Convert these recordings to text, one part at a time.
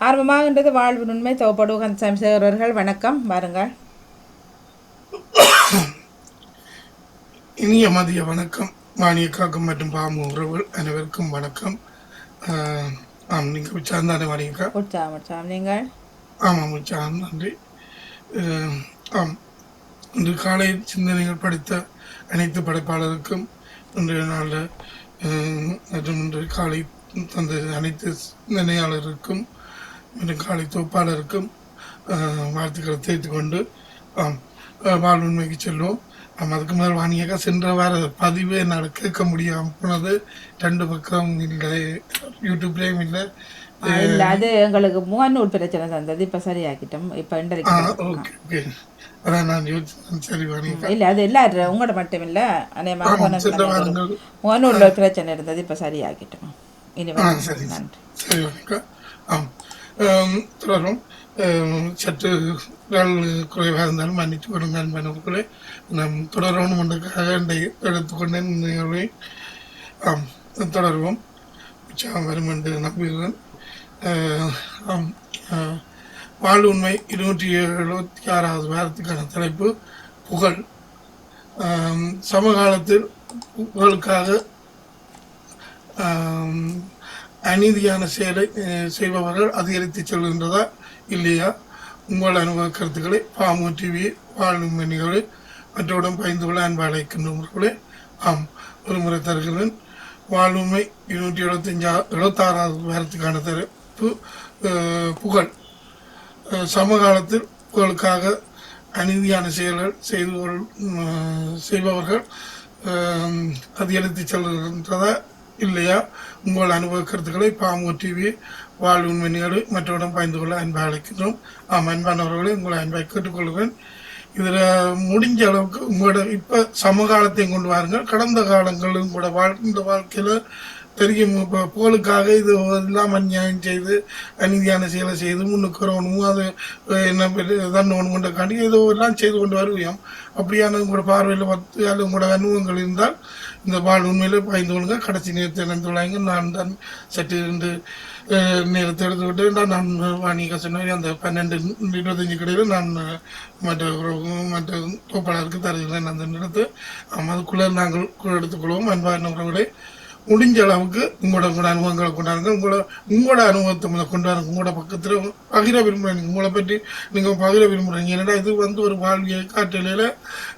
ஆர்வமாகின்றது வாழ்வு உண்மை தோப்படு கந்தசாமி அவர்கள் வணக்கம் வாருங்கள். இனிய மதிய வணக்கம். மானியக்காக்கம் மற்றும் பாமு உறவுகள் அனைவருக்கும் வணக்கம். ஆம், நீங்கள் உற்சாகம் தானே மானியக்கா? உற்சாகம் நீங்கள்? ஆமாம், உற்சாகம், நன்றி. ஆம், இன்று காலை சிந்தனைகள் படித்த அனைத்து படைப்பாளருக்கும் இன்றைய நாளில் மற்றும் இன்று காலை தந்த அனைத்து சிந்தனையாளருக்கும் மற்றும் காலை தொகுப்பாளருக்கும் வாழ்த்துக்களை தெரிவித்துக் கொண்டு வாழ்வுண்மைக்கு செல்வோம். அதுக்கு முதல் வாங்கியக்கா சென்ற வார பதிவு என்னால் கேட்க முடியாமல் போனது. 2 பக்கம் இல்லை, யூடியூப்லேயும் இல்லை. இல்லை, அது எங்களுக்கு முகநூல் பிரச்சனை தந்தது. இப்போ சரியாக்கிட்டோம். இப்போ ஓகே ஓகே, அதான் நான் யோசிச்சேன். சரி வாங்கியக்கா, இல்லை அது எல்லாரும் உங்களோட மட்டும் இல்லை, முகநூல் பிரச்சனை இருந்தது. இப்போ சரியாக்கிட்டோம். இனி சரி நன்றி. சரி வாங்கியக்கா. தொடரும். சற்று குறைவாக இருந்தாலும் மன்னித்து கொடுங்க அன்பனவர்களே. நாம் தொடரணும் என்றதுக்காக எடுத்துக்கொண்டேன் நிகழ்வை. தொடருவோம். உற்சாகம் வரும் என்று நம்புகிறேன். வாழ் உண்மை 276வது வாரத்துக்கான தலைப்பு புகழ். சமகாலத்தில் புகழுக்காக அநீதியான செயலை செய்பவர்கள் அதிகரித்து செல்கின்றதா இல்லையா? உங்கள் அனுபவ கருத்துக்களை பாமு டிவி வாழும் நிகழ்வு மற்றவுடன் பயந்து கொள்ள அன்பு அழைக்கின்றவர்களே. ஒரு முறை தருகிறேன். வாழ்வுமை 276வது வாரத்துக்கான தலைப்பு புகழ். சமகாலத்தில் புகழுக்காக அநீதியான செயல்கள் செய்பவர்கள் அதிகரித்து செல்கின்றதா இல்லையா? உங்கள் அனுபவ கருத்துக்களை பாமு டிவி வாழ் உண்மை நிகழ்வு மற்றவுடன் பயந்து கொள்ள அன்பை அழைக்கின்றோம். அன்பானவர்களை உங்களை அன்பை கேட்டுக்கொள்கிறேன். இதில் முடிஞ்ச அளவுக்கு உங்களோட இப்போ சமகாலத்தையும் கொண்டு வாருங்கள். கடந்த காலங்களும் உங்களோட வாழ்ந்த வாழ்க்கையில் தெரியும். இப்போ புகழுக்காக இது எல்லாம் அநியாயம் செய்து அநீதியான செயலை செய்து முன்னுக்கு வரணும், அது என்ன தண்ணணும் கொண்டக்காண்டி ஏதோ எல்லாம் செய்து கொண்டு வருவோம். அப்படியான உங்களோட பார்வையில் 10 அல்லது உங்களோட அனுபவங்கள் இருந்தால் இந்த வாழ் உண்மையில் பயந்து கொள்ளுங்க. கடைசி நேரத்தை நினைத்துள்ளாங்க. நான் தான் சற்று 2 நேரத்தை எடுத்துக்கிட்டு நான் வாணிகா சொன்ன அந்த 12-25 கடையில் நான் மற்ற தோப்பாளருக்கு தருகிறேன். அந்த நேரத்தை அதுக்குள்ளே நாங்கள் எடுத்துக்கொள்வோம். அன்பான உறவுகளை முடிஞ்ச அளவுக்கு உங்களோட அனுபவங்களை கொண்டாடுங்க. உங்களோட அனுபவத்தை கொண்டாடுங்க. உங்களோட பக்கத்தில் பகிர விரும்புகிறீங்க, உங்களை பற்றி நீங்கள் பகிர விரும்புகிறீங்க. ஏன்னா இது ஒரு வாழ்வியல் காற்றலையில்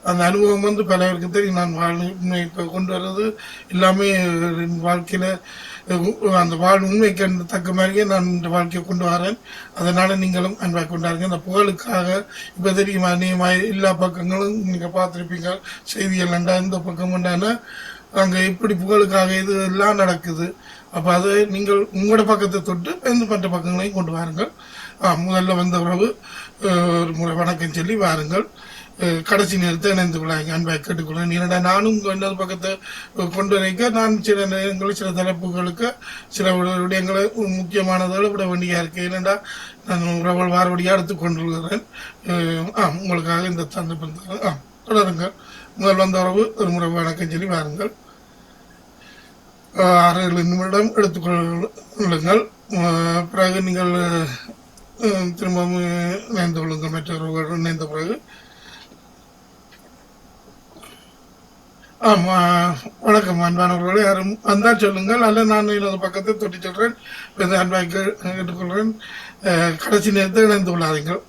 அந்த அனுபவம் பலருக்கு தெரியும். நான் உண்மை இப்போ கொண்டு வர்றது எல்லாமே வாழ்க்கையில் அந்த உண்மைக்கு தக்க மாதிரியே நான் இந்த வாழ்க்கையை கொண்டு வரேன். அதனால் நீங்களும் அன்பாக கொண்டாடுங்க. அந்த புகழுக்காக இப்போ தெரியுமா, எல்லா பக்கங்களும் நீங்கள் பார்த்துருப்பீங்க செய்திகள் நண்டா இந்த பக்கம் கொண்டானா அங்கே எப்படி புகழுக்காக இது எல்லாம் நடக்குது. அப்போ அதை நீங்கள் உங்களோட பக்கத்தை தொட்டு எந்த மற்ற பக்கங்களையும் கொண்டு வாருங்கள். முதல்ல வந்த உறவு ஒரு முறை வணக்கம் சொல்லி வாருங்கள். கடைசி நேரத்தை இணைந்து கொள்ளாங்க அன்பாக கேட்டுக்கொள்கிறேன். ஏன்னா நானும் இன்னொரு பக்கத்தை கொண்டு வரைக்க நான் சில நேரங்களில் சில தலைப்புகளுக்கு சில விடயங்களை முக்கியமானதை விட வேண்டியா இருக்கு. ஏனென்றா நான் உறவுகள் வாரபடியாக எடுத்துக்கொண்டுள்ளேன். உங்களுக்காக இந்த சந்தர்ப்பத்தை தொடருங்க. முதல் வந்த உறவு ஒரு முறை வணக்கம் சொல்லி வாருங்கள். 6-7 நிமிடம் எடுத்துக்கொள்ளுங்கள். பிறகு நீங்கள் திரும்பவும் இணைந்து கொள்ளுங்கள். மற்றவர்கள் இணைந்த பிறகு வணக்கம் அன்பானவர்களே. யாரும் வந்தால் சொல்லுங்கள், அல்ல நான் எனது பக்கத்தை தொட்டி சொல்கிறேன். அன்பாக கேட்டுக்கொள்கிறேன். கடைசி நேரத்தை இணைந்து கொள்ளாதீங்கள்.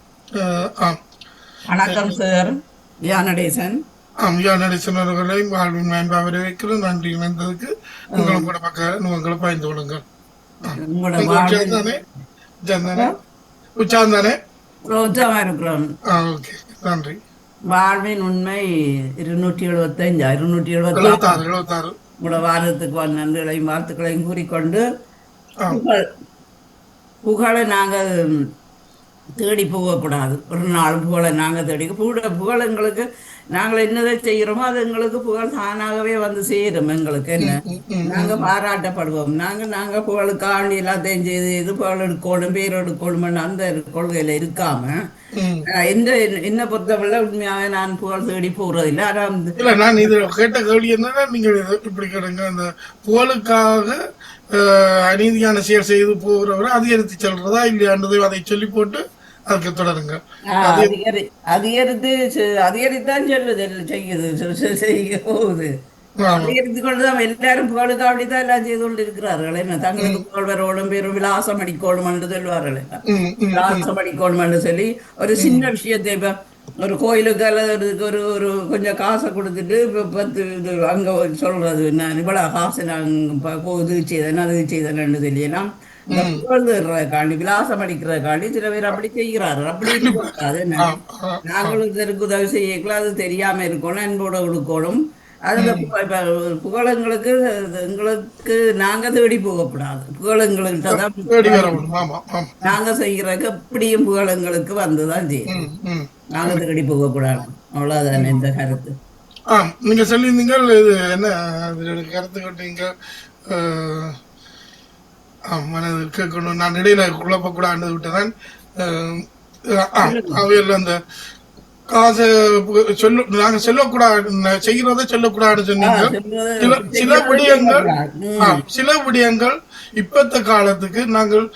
வணக்கம் சார், யானடேசன். நடேசன் அவர்களை வாழ்வின் மேன்பா வரவேற்கிறேன். நன்றி இணைந்ததுக்கு. உங்களும் கூட பக்கம் உங்களை பயந்து கொள்ளுங்கள். உச்சாந்தானே இருக்கிறோம். ஓகே, நன்றி. வாழ்வின் உண்மை 276 உங்களோட வாரத்துக்கு நன்றிகளையும் வாழ்த்துக்களையும் கூறிக்கொண்டு புகழை நாங்கள் தேடி போகக்கூடாது. ஒரு நாள் புகழை நாங்கள் தேடி புகழ் எங்களுக்கு நாங்கள் என்னதை செய்கிறோமோ அது எங்களுக்கு புகழ் தானாகவே வந்து சேரும். எங்களுக்கு என்ன, நாங்கள் பாராட்டப்படுவோம். நாங்கள் புகழுக்காண்டி எல்லாத்தையும் செய்து புகழ் எடுக்கணும், பேர் எடுக்கணும் அந்த கொள்கையில இருக்காம என்ன பொறுத்தவரை உண்மையாக நான் புகழ் தேடி போறதில்லை. ஆனால் நான் இது கேட்ட கேள்வி என்னன்னா, நீங்கள் இப்படி கேளுங்க, அந்த புகழுக்காக அநீதியான செயல் செய்து போகிறவரை அதிகரித்து செல்றதா இல்லையான்றதை அதை சொல்லி போட்டு அதுக்கு தொடருங்க. அது அதிகரித்தான் சொல்லுது செய்யுது செய்ய போகுது. ஆமா. அதிகரித்து கொண்டுதான் எல்லாரும் புகழுக்கு அப்படித்தான் எல்லாம் செய்து கொண்டு இருக்கிறார்கள். என்ன தங்களுக்கு புகழ் வரணும், பெரும் விலாசம் அடிக்கணும் என்று சொல்வார்கள். விலாசம் அடிக்கணும் என்று சொல்லி ஒரு சின்ன விஷயத்தை இப்ப ஒரு கோயிலுக்கு அல்லது ஒரு ஒரு கொஞ்சம் காசை கொடுத்துட்டு இப்ப 10 இது அங்க சொல்றது நான் இவ்வளவு காசு நான் இது செய்தேன் அது செய்தேன்னு தெரியலாம். இந்த புகழ்றதுக்காண்டி விலாசம் அடிக்கிறதுக்காண்டி சில பேர் அப்படி செய்கிறார்கள். அப்படி இருக்கக்கூடாது. என்ன நாங்களும் இதற்கு உதவி செய்யக்கூடாது, அது தெரியாம இருக்கணும், அன்போட கொடுக்கணும். அதுல புகழங்களுக்கு எங்களுக்கு நாங்க தேடி போகக்கூடாது. புகழங்கள்கிட்ட தான் நாங்க செய்யறதுக்கு எப்படியும் புகழங்களுக்கு வந்துதான் செய்யும். நாங்க தேடி போகக்கூடாது. அவ்வளவுதானே இந்த கருத்து. நீங்க சொல்லியிருந்தீங்க இது என்ன கருத்து கேட்டீங்க. மனது கேட்கணும், நான் இடையில குழப்பக்கூடாது விட்டதான். அவையில் அந்த காசு நாங்க சொல்லக்கூடாது, செய்யறதை சொல்லக்கூடாதுன்னு சொன்னீங்க. சில விடயங்கள் இப்பத்த காலத்துக்கு நாங்கள்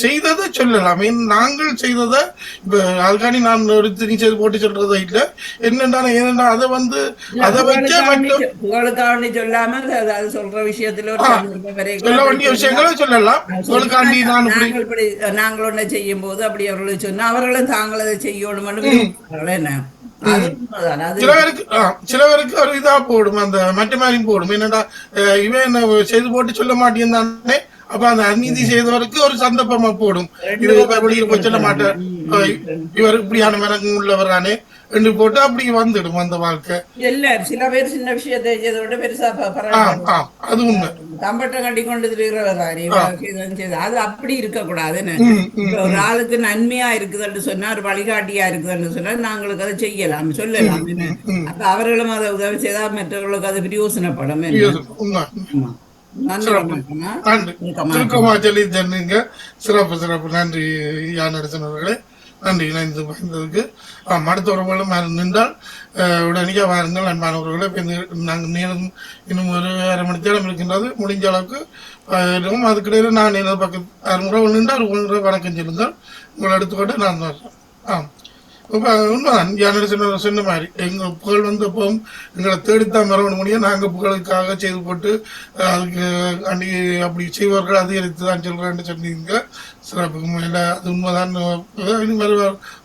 செய்ததை சொல்லலாம். நாங்கள் செய்ததை இப்ப அதுக்காண்டி நான் எடுத்து செய்து போட்டு சொல்றதை இல்லை. என்னென்ன ஏனென்றா அதை அதை வச்சு சொல்லாம சொல்ற விஷயத்துல சொல்ல வேண்டிய விஷயங்களை சொல்லலாம். உங்களுக்காண்டி நாங்கள் ஒண்ணு செய்யும் போது அப்படி அவர்களுக்கு சொன்னா அவர்களும் தாங்கள் அதை செய்யணும். சில பேருக்கு ஒரு இதா போடும், அந்த மற்ற மாதிரி போடும். என்னடா இவன் என்ன செய்து போட்டு சொல்ல மாட்டேன் தானே, அப்ப அந்த அநீதி செய்தவருக்கு ஒரு சந்தர்ப்பமா போடும். இது வெளியே போய் சொல்ல மாட்டேன், இவர் இப்படியான மனங்கு உள்ளவர் தானே என்று போட்டு அப்படி வந்துடும் அந்த வாழ்க்கை. இல்ல சில பேர் சின்ன விஷயத்தை செய்தோட பெருசா அது உண்மை. தம்பட்டம் கட்டி கொண்டு அது அப்படி இருக்க கூடாதுன்னு. ஒரு ஆளுக்கு நன்மையா இருக்குதுன்னு சொன்னா, ஒரு வழிகாட்டியா இருக்குதுன்னு சொன்னா நாங்களுக்கு அதை செய்யலாம், சொல்லலாம். அப்ப அவர்களும் அதை உதவி செய்தா மற்றவர்களுக்கு அது பிரயோசனப்படும். சிறப்பு சிறப்பு. நன்றி யானரசனவர்களே, நன்றி இணைந்து பயந்ததுக்கு. அடுத்தவர்களும் நின்றால் உடனடியாக வாருங்கள் அன்பானவர்களை. நாங்கள் நேரம் இன்னும் ஒரு 1/2 மணி நேரம் இருக்கின்றது. முடிஞ்ச அளவுக்கு அதுக்கிடையில் நான் எனது பக்கத்து உறவு நின்றால் ஒரு வணக்கம் சொல்லுங்கள். உங்களை எடுத்துக்கொண்டு நான் வர்றேன். உண்மைதான் யானை சொன்ன மாதிரி எங்கள் புகழ் எப்போ எங்களை தேடித்தான் மரவண முடியும். நாங்கள் புகழுக்காக செய்து போட்டு அதுக்கு அப்படி செய்வார்கள் அதிகரித்து தான் சொல்கிறேன்னு சொன்னீங்க. சிறப்பு இல்லை, அது உண்மைதான்.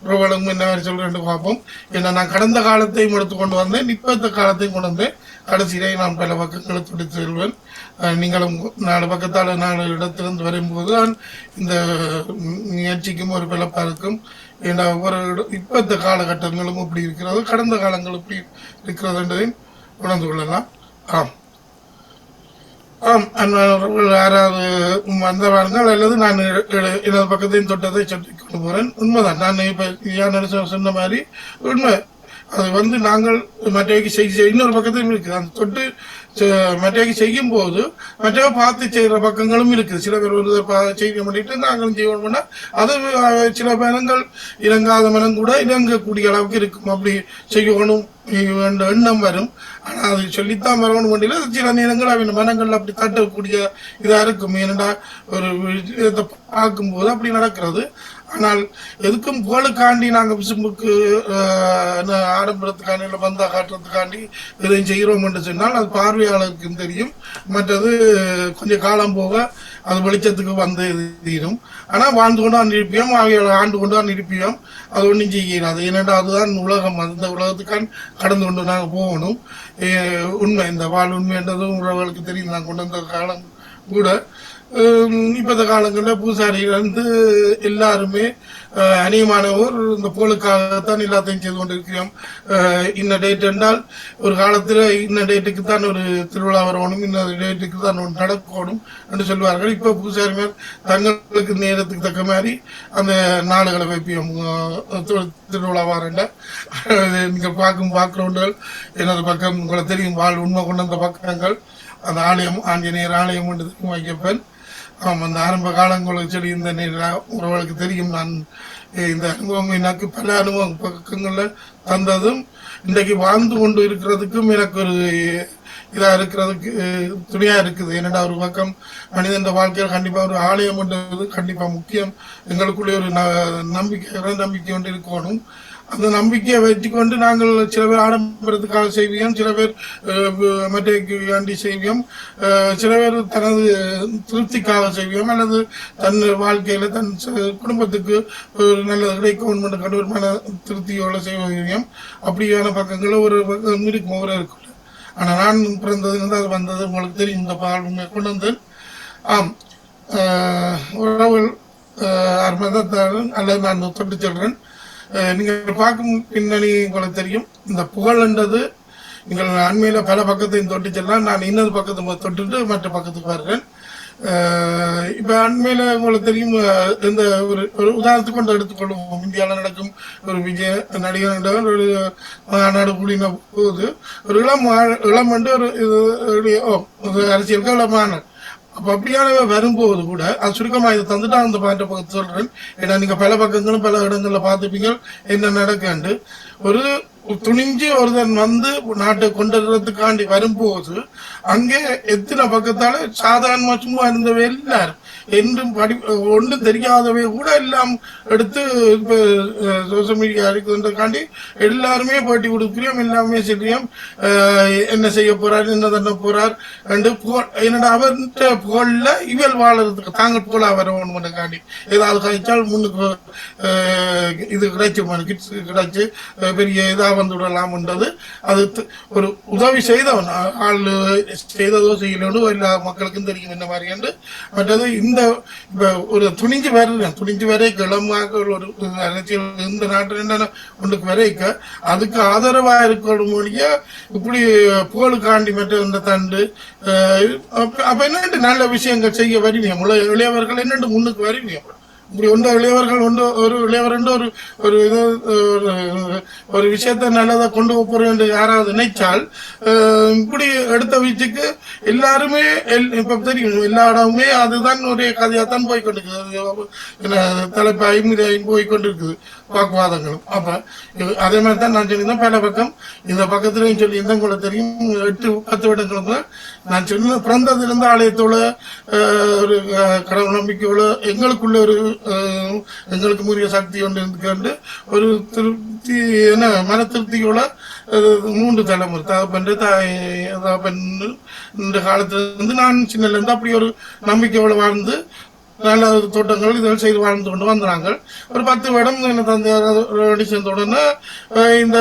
உறவுகளும் என்ன மாதிரி சொல்கிறேன்னு பார்ப்போம். ஏன்னா நான் கடந்த காலத்தையும் எடுத்துக்கொண்டு வந்தேன், இப்பத்த காலத்தையும் கொண்டு வந்தேன். கடைசியிலே நான் பல பக்கங்களை துடித்து செல்வேன். நீங்களும் 4 பக்கத்தால் 4 இடத்திலிருந்து வரும்போது தான் இந்த முயற்சிக்கும் ஒரு பிளப்பா இருக்கும். ஏன்னா ஒவ்வொரு இப்பத்த காலகட்டங்களும் இப்படி இருக்கிறது, கடந்த காலங்கள் இப்படி இருக்கிறது என்பதை உணர்ந்து கொள்ளலாம். யாராவது வந்தவார்கள் அல்லது நான் எனது பக்கத்தையும் தொட்டதை சொல்லி கொண்டு போறேன். உண்மைதான். நான் இப்ப சொன்ன மாதிரி உண்மை. அது நாங்கள் மற்றவைக்கு செய்ய இன்னொரு பக்கத்தையும் இருக்குது. அந்த தொட்டு மற்றவைக்கு செய்யும் போது மற்றவை பார்த்து செய்கிற பக்கங்களும் இருக்குது. சில பேர் ஒரு செய்ய பண்ணிட்டு நாங்களும் செய்வோம்னா அது சில மனங்கள் இறங்காத மனம் கூட இறங்கக்கூடிய அளவுக்கு இருக்கும். அப்படி செய்யணும் என்ற எண்ணம் வரும். ஆனால் அது சொல்லித்தான் வரணும் வேண்டிய சில நேரங்கள் அவன் மனங்கள் அப்படி தட்டக்கூடிய இதாக இருக்கும். ஏனென்றா ஒரு இதை பார்க்கும்போது அப்படி நடக்கிறது. ஆனால் எதுக்கும் புகழுக்காண்டி நாங்கள் விசும்புக்கு ஆடம்பரத்துக்காண்டி இல்லை பந்தா காட்டுறதுக்காண்டி இதையும் செய்கிறோம் என்று சொன்னால் அது பார்வையாளருக்கும் தெரியும். மற்றது கொஞ்சம் காலம் போக அது வெளிச்சத்துக்கு வந்து தீரும். ஆனால் வாழ்ந்து கொண்டான் இருப்பியோம், ஆண்டு கொண்டான் இருப்பியோம், அது ஒன்றும் செய்யாது. ஏனென்றால் அதுதான் உலகம். அந்த உலகத்துக்கான் கடந்து கொண்டு நாங்கள் போகணும். உண்மை, இந்த வாழ் உண்மைன்றதும் உறவுகளுக்கு தெரியும். நான் கொண்டு வந்த காலம் கூட இப்பத்த காலங்களில் பூசாரியிலிருந்து எல்லாருமே அநேகமானவர் இந்த புகழுக்காகத்தான் எல்லாத்தையும் செய்து கொண்டிருக்கிறோம். இன்ன டேட் என்றால் ஒரு காலத்தில் இன்ன டேட்டுக்கு தான் ஒரு திருவிழா வரணும், இன்னொரு டேட்டுக்கு தான் ஒன்று நடக்கணும் என்று சொல்வார்கள். இப்போ பூசாரிமார் தங்களுக்கு நேரத்துக்கு தக்க மாதிரி அந்த நாடுகளை வைப்பியோம் திருவிழா வாரண்ட. நீங்கள் பார்க்குறவர்கள் எனது பக்கம் உங்களை தெரியும், வாழ் உண்மை கொண்டு வந்த பக்கங்கள் அந்த ஆலயம் ஆஞ்சநேயர் ஆலயம் என்று வைக்கப்பேன். அந்த ஆரம்ப காலங்களுக்கு சொல்லி இந்த உறவுகளுக்கு தெரியும். நான் இந்த அனுபவம் எனக்கு பல அனுபவம் பக்கங்களில் தந்ததும் இன்றைக்கு வாழ்ந்து கொண்டு இருக்கிறதுக்கும் எனக்கு ஒரு இதா இருக்கிறதுக்கு துணையா இருக்குது. ஏன்னா ஒரு பக்கம் மனிதன் வாழ்க்கையில் கண்டிப்பா ஒரு ஆலயம் என்றது கண்டிப்பா முக்கியம். எங்களுக்குள்ளே ஒரு நம்பிக்கை ஒன்று இருக்கணும். அந்த நம்பிக்கையை வைத்து கொண்டு நாங்கள் சில பேர் ஆடம்பரத்துக்காக செய்வோம், சில பேர் மற்ற செய்வோம், சில பேர் தனது திருப்திக்காக செய்வோம், அல்லது தன் வாழ்க்கையில தன் குடும்பத்துக்கு ஒரு நல்ல கிடைக்கும் கண்டு ஒரு மன திருப்தியோட செய்வோம். அப்படியான பக்கங்களும் ஒரு பக்கம் இருக்கும், ஒரு இருக்கும். ஆனால் நான் பிறந்ததுலேருந்து அது வந்தது உங்களுக்கு தெரியும். இந்த பால் கொண்டு வந்தேன். ஆம், உறவுகள் மதத்தாலும் அல்லது நான் தொட்டு சொல்றேன். நீங்கள் பார்க்கும் பின்னணி உங்களுக்கு தெரியும். இந்த புகழ்ன்றது நீங்கள் அண்மையில பல பக்கத்தையும் தொட்டு செல்லாம். நான் இன்னொரு பக்கத்தை தொட்டுட்டு மற்ற பக்கத்துக்கு வருகிறேன். இப்ப அண்மையில உங்களுக்கு தெரியும், இந்த ஒரு உதாரணத்துக்கு கொண்டு எடுத்துக்கொள்வோம். இந்தியாவில் நடக்கும் ஒரு விஜய் நடிகர் ஒரு நாடு கூடின போது ஒரு இளம் வந்து ஒரு அரசியலுக்கு இளமான அப்ப அப்படியான வரும்போது கூட அது சுருக்கமா இதை தந்துட்டு அந்த பாயிண்ட பக்கத்து சொல்றேன். ஏன்னா நீங்க பல பக்கங்களும் பல இடங்கள்ல பார்த்துப்பீங்க என்ன நடக்காண்டு. ஒரு துணிஞ்சு ஒருத்தன் வந்து நாட்டை கொண்டுறதுக்காண்டி வரும்போது அங்கே எத்தனை பக்கத்தால சாதாரணமா சும்மா இருந்தவை எல்லாரும் என்றும் ஒன்றும் தெரியாதவை கூட எல்லாம் எடுத்து இப்ப சோசியல் மீடியா இருக்குன்றதுக்காண்டி எல்லாருமே போட்டி கொடுக்குறோம், எல்லாமே செய்யறோம். என்ன செய்ய போறார், என்ன தண்ண போறார் என்று என்னோட அவர்கிட்ட புகழ்ல இவள் வாழறதுக்கு தாங்கள் புகழா வரணும்னுக்காண்டி ஏதாவது கழிச்சால் முன்னுக்கு இது கிடைச்சு கிட்ஸ் கிடைச்சு பெரிய இதா வந்து விடலாம்ன்றது. அது ஒரு உதவி செய்தவன் ஆள் செய்ததோ செய்யலோ எல்லா மக்களுக்கும் தெரியும் என்ன மாதிரி என்று. மற்றது இந்த இப்ப ஒரு துணிஞ்சு வரை கிளம்பாக ஒரு அரசியல் இந்த நாட்டில் என்ன ஒன்றுக்கு வரைக்க அதுக்கு ஆதரவா இருக்கணும் மொழிய இப்படி புகழுக்காண்டி மற்ற இந்த தண்டு அப்ப என்னென்று நல்ல விஷயங்கள் செய்ய வருவியம். இளையவர்கள் என்னென்று முன்னுக்கு வருவியம். இப்படி ஒன்று இளையவர்கள் ஒரு இளையவர் ஒரு ஒரு விஷயத்த நல்லதா கொண்டு போறோம் என்று யாராவது நினைச்சால் இப்படி எடுத்த வீச்சுக்கு எல்லாருமே இப்ப தெரியும் எல்லா இடமுமே அதுதான் ஒரே கதையாத்தான் போய்கொண்டிருக்குது. தலைப்பாயும் போய்கொண்டிருக்குது வாக்குவாதங்களும். அப்ப அதே மாதிரி தான் நான் சொல்லியிருந்தேன். பல பக்கம் இந்த பக்கத்துலையும் சொல்லி இருந்தால் கூட தெரியும். 8-10 வருடங்களுக்கு நான் சொன்ன பிறந்ததிலிருந்து ஆலயத்தோட ஒரு கடவுள் நம்பிக்கையோட எங்களுக்குள்ள ஒரு எங்களுக்கு முறிய சக்தி ஒன்று இருந்து ஒரு திருப்தி என்ன மன திருப்தியோட 3 தலைமுறை தகப்பன் தகப்பன் இந்த காலத்துல இருந்து நான் சின்னல இருந்து அப்படி ஒரு நம்பிக்கையோட வாழ்ந்து நல்ல தோட்டங்கள் இதெல்லாம் செய்து வாழ்ந்து கொண்டு வந்தாங்க. ஒரு 10 வருடம் என்ன தந்தையார் சேர்ந்த உடனே இந்த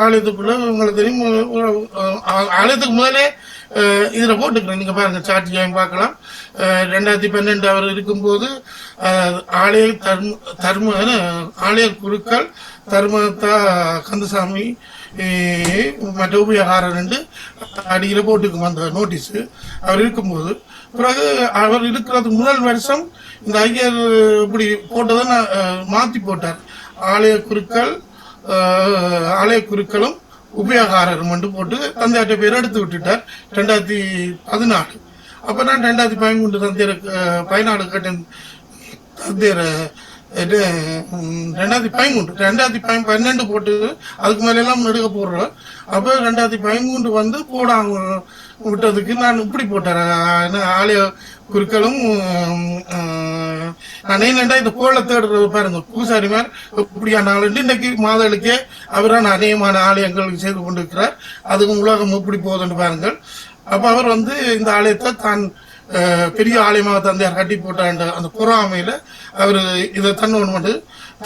ஆலயத்துக்குள்ள உங்களுக்கு தெரியும். ஆலயத்துக்கு முதலே இதுல போட்டுக்கிறேன். நீங்க பாருங்க, சாட்சியாயும் பார்க்கலாம். 2012 அவர் இருக்கும்போது ஆலய ஆலய குருக்கள் தர்மத்தா கந்தசாமி மற்ற உபயோகாரர் என்று அடியில போட்டுக்கும் அந்த நோட்டீஸ் அவர் இருக்கும்போது. பிறகு அவர் இருக்கிறதுக்கு முதல் வருஷம் இந்த ஐயர் இப்படி போட்டதை மாத்தி போட்டார். ஆலய குருக்களும் உபயோகாரரும் மட்டும் போட்டு தந்தையாட்ட பேர் எடுத்து விட்டுட்டார் 2014. அப்ப நான் 2013 தந்தையர் 14 கேட்டேன். தந்தையர் 2012 போட்டு அதுக்கு மேல எல்லாம் எடுக்க போடுறோம். அப்ப 2013 வந்து போடாம விட்டதுக்கு நான் இப்படி போட்டேன். ஆலய குருக்களும் நான் என்னண்டா இந்த கோளை தேடுறது பாருங்க, பூசாரி மாதிரி இப்படியான இன்றைக்கு மாதளுக்கே அவரான அநேகமான ஆலயங்களுக்கு செய்து கொண்டிருக்கிறார். அதுக்கு உலகம் எப்படி போகுதுன்னு பாருங்கள். அப்ப அவர் வந்து இந்த ஆலயத்தை தான் பெரிய ஆலயமாக தந்தையார் கட்டி போட்டாண்ட அந்த பொறாமையில அவரு இதை தன்னோன்னு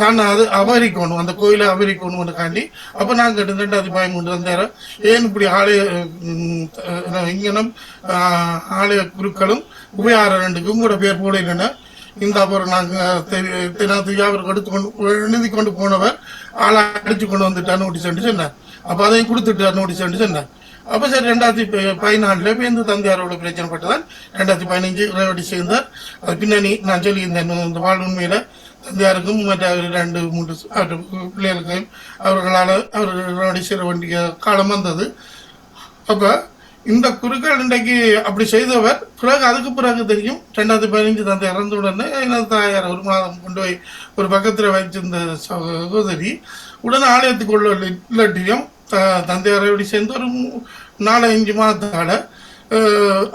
தான் அது அபகரிக்கணும், அந்த கோயிலை அபகரிக்கணும் காண்டி. அப்ப நாங்க 2013 தந்தையார ஏன் இப்படி ஆலய இங்கனம் ஆலய குருக்களும் உபயார 2க்கும் கூட பேர் போட இல்லைன்னா இந்த அப்புறம் நாங்க அவருக்கு எடுத்துக்கொண்டு எழுதி கொண்டு போனவர் ஆளை அடிச்சு கொண்டு வந்துட்டார் நோட்டீஸ் சொன்னார். அப்ப அதையும் கொடுத்துட்டார் நோட்டீஸ் சொன்னார். அப்ப சரி 2014 இந்த தந்தையாரோட பிரச்சனை பட்டுதான் 2015 ரேவடி சேர்ந்தார். அது பின்னணி நான் சொல்லியிருந்தேன். இந்த வாழ்வுண்மையில தந்தையாருக்கும் மற்ற 2-3 பிள்ளைகளுக்கும் அவர்களால் சேர வேண்டிய காலம் வந்தது. அப்ப இந்த குருக்கள் இன்றைக்கு அப்படி செய்தவர் பிறகு அதுக்கு பிறகு தெரியும் 2015 தந்தை இறந்த உடனே எனது தாயார் 1 மாதம் கொண்டு போய் ஒரு பக்கத்துல வச்சிருந்த சகோதரி உடனே ஆலயத்துக்குள்ள இல்லாட்டியும் தந்தையாரோட சேர்ந்து ஒரு 4-5 மாதத்தால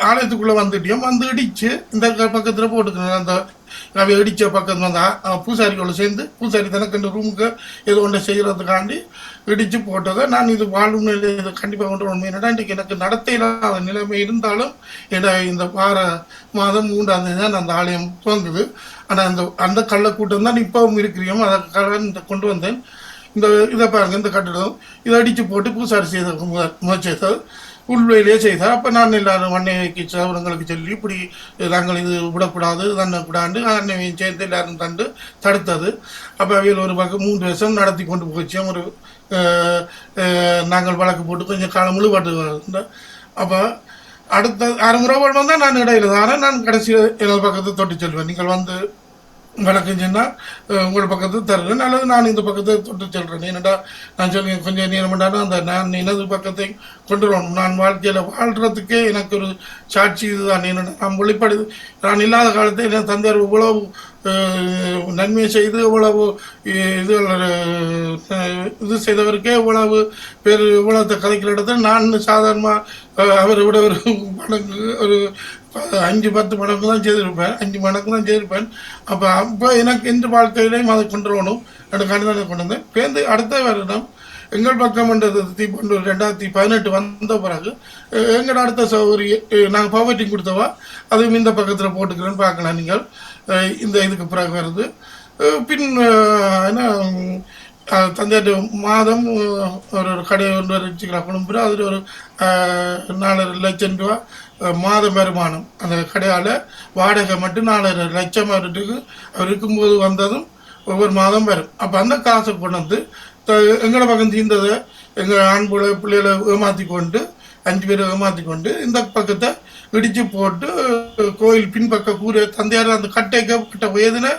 ஆலயத்துக்குள்ளே வந்துட்டியும் வந்து இடித்து இந்த பக்கத்தில் போட்டுக்கணும். அந்த அவை இடித்த பக்கத்தில் வந்து பூசாரிகளோடு சேர்ந்து பூசாரி தனக்கு இந்த ரூமுக்கு ஏதோ ஒன்றை செய்கிறதுக்காண்டி இடித்து போட்டதை நான் இது வாழும் நிலை இதை கண்டிப்பாக கொண்டு வரணும். என்னடா இன்றைக்கு எனக்கு நடத்த இல்லாத நிலைமை இருந்தாலும் இந்த வார மாதம் 3ஆம் தேதி தான் அந்த ஆலயம் துவங்குது. ஆனால் அந்த கள்ளக்கூட்டம் தான் இப்பவும் இருக்கிறோம். அதற்காக இந்த கொண்டு வந்தேன். இதை பாருங்கள், இந்த கட்டிடம் இதை அடித்து போட்டு பூசாரி செய்த முயற்சித்தால் உள்வையிலே செய்தார். அப்போ நான் எல்லாரும் அன்னைக்கு சவரங்களுக்கு சொல்லி இப்படி நாங்கள் இது விடக்கூடாது தண்ணக்கூடாண்டு அன்னையும் சேர்ந்து எல்லாரும் தடுத்தது. அப்போ அவையில் ஒரு பக்கம் 3 வருஷம் நடத்தி கொண்டு போச்சோம். ஒரு நாங்கள் வழக்கு போட்டு கொஞ்சம் காலம் முழுபட்டு. அப்போ அடுத்த 6 முறை வந்தால் நான் இடையில தானே நான் கடைசியில் எனது பக்கத்தை தொட்டு சொல்வேன். நீங்கள் வந்து வழக்கம் சொன்னால் உங்கள் பக்கத்து தருவேன் அல்லது நான் இந்த பக்கத்தை தொட்டு சொல்கிறேன். என்னடா நான் சொல்லி கொஞ்சம் நேரம் பண்ணாலும் அந்த நான் எனது பக்கத்தை கொண்டு வரணும். நான் வாழ்க்கையில் வாழ்கிறதுக்கே எனக்கு ஒரு சாட்சி இதுதான். என்னென்ன நான் வெளிப்படுது நான் இல்லாத காலத்தில் என் தந்தையார் இவ்வளவு நன்மையை செய்து இவ்வளவு இது செய்தவருக்கே இவ்வளவு பேர் இவ்வளவு கதைக்கிற இடத்துல நான் சாதாரணமாக அவரை விட ஒரு மடங்கு ஒரு 5-10 மடங்கு தான் செய்திருப்பேன். 5 மடங்கு தான் செய்திருப்பேன். அப்போ எனக்கு எந்த வாழ்க்கையிலையும் அதை கொண்டு வரணும் எனக்கு கண்டுதானே கொண்டு வந்தேன். பேருந்து அடுத்த வருடம் எங்கள் பக்கம் என்றது 2018 வந்த பிறகு எங்களோட அடுத்த சௌகரியம் நாங்கள் பவர்ட்டிங் கொடுத்தவா அதுவும் இந்த பக்கத்தில் போட்டுக்கிறேன்னு பார்க்கலாம். நீங்கள் இந்த இதுக்கு பிறகு வருது. பின் என்ன தந்தையாட்டு மாதம் ஒரு கடை ஒன்று வச்சுக்கலாம் குடும்பம். அதில் ஒரு 4.5 லட்சம் ரூபா மாத வருமானம். அந்த கடையால் வாடகை மட்டும் 4.5 லட்சம் அவருக்கு அவர் இருக்கும்போது வந்ததும் ஒவ்வொரு மாதம் வரும். அப்போ அந்த காசை கொண்டு வந்து எங்களை பக்கம் தீர்ந்ததை எங்கள் ஆண் பிள்ளைகளை ஏமாற்றி கொண்டு 5 பேரை ஏமாற்றி கொண்டு இந்த பக்கத்தை இடித்து போட்டு கோயில் பின்பக்க கூற தந்தையார் அந்த கட்ட வயதில்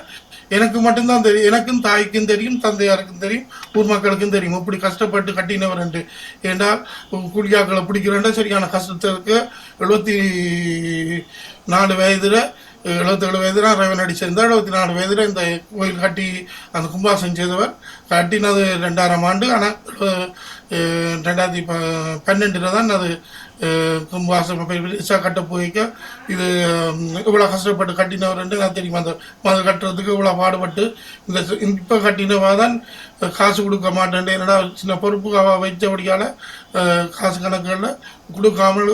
எனக்கு மட்டும்தான் தெரியும். எனக்கும் தாய்க்கும் தெரியும், தந்தையாருக்கும் தெரியும், ஊர் மக்களுக்கும் தெரியும் இப்படி கஷ்டப்பட்டு கட்டினவர். ஏண்டா குடியாக்களை பிடிக்கிறேன்டா சரியான கஷ்டத்திற்கு 74 வயதில் 77 வயதில் ரவன் அடிச்சிருந்தார். 74 வயதில் இந்த கோயில் கட்டி அந்த கும்பாசம் செய்தவர். கட்டினது 2000ஆம் ஆண்டு. ஆனால் 2012 தான் அது கும்பாசம் கட்ட போய்க்க இது இவ்வளோ கஷ்டப்பட்டு கட்டினவர் நான் தெரியும். அந்த மது கட்டுறதுக்கு இவ்வளோ பாடுபட்டு இந்த இப்போ கட்டினவா தான் காசு கொடுக்க மாட்டேன். என்னடா சின்ன பொறுப்பு வைத்தபடியால் காசு கணக்குகளில் கொடுக்காமல்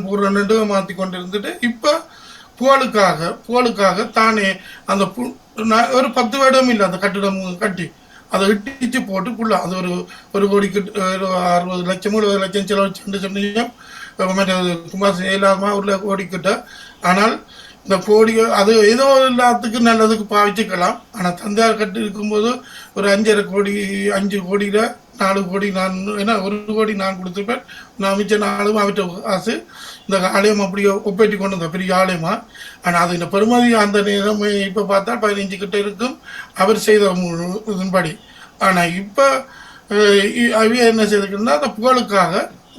போடுறேன்ட்டு மாற்றி கொண்டு இருந்துட்டு இப்போ புகழுக்காக தானே அந்த ஒரு 10 வருடம் இல்லை அந்த கட்டிடம் கட்டி அதை இட்டிச்சு போட்டு புள்ள அது ஒரு கோடிக்கு 60 லட்சம் 70 லட்சம் செலவு சொன்னீங்க. மற்றது கும்பாசம் இல்லாமல் உள்ள கோடிக்கிட்ட. ஆனால் இந்த கோடி அது ஏதோ எல்லாத்துக்கும் நல்லதுக்கு பாவிச்சுக்கலாம். ஆனால் தந்தையார் கட்டி இருக்கும்போது ஒரு 5.5 கோடி 5 கோடியில் 4 கோடி நான் ஏன்னா 1 கோடி நான் கொடுத்துருப்பேன். நான் மிச்ச 4 அவற்றை காசு இந்த ஆலயம் அப்படியே ஒப்பேற்றி கொண்டு வந்த பெரிய ஆலயமா. ஆனால் அது இந்த பெருமதி அந்த நேரம் இப்போ பார்த்தா 15 கிட்ட இருக்கும் அவர் செய்த இதன்படி. ஆனால் இப்போ அவைய என்ன செய்திருக்குன்னா அந்த புகழுக்காக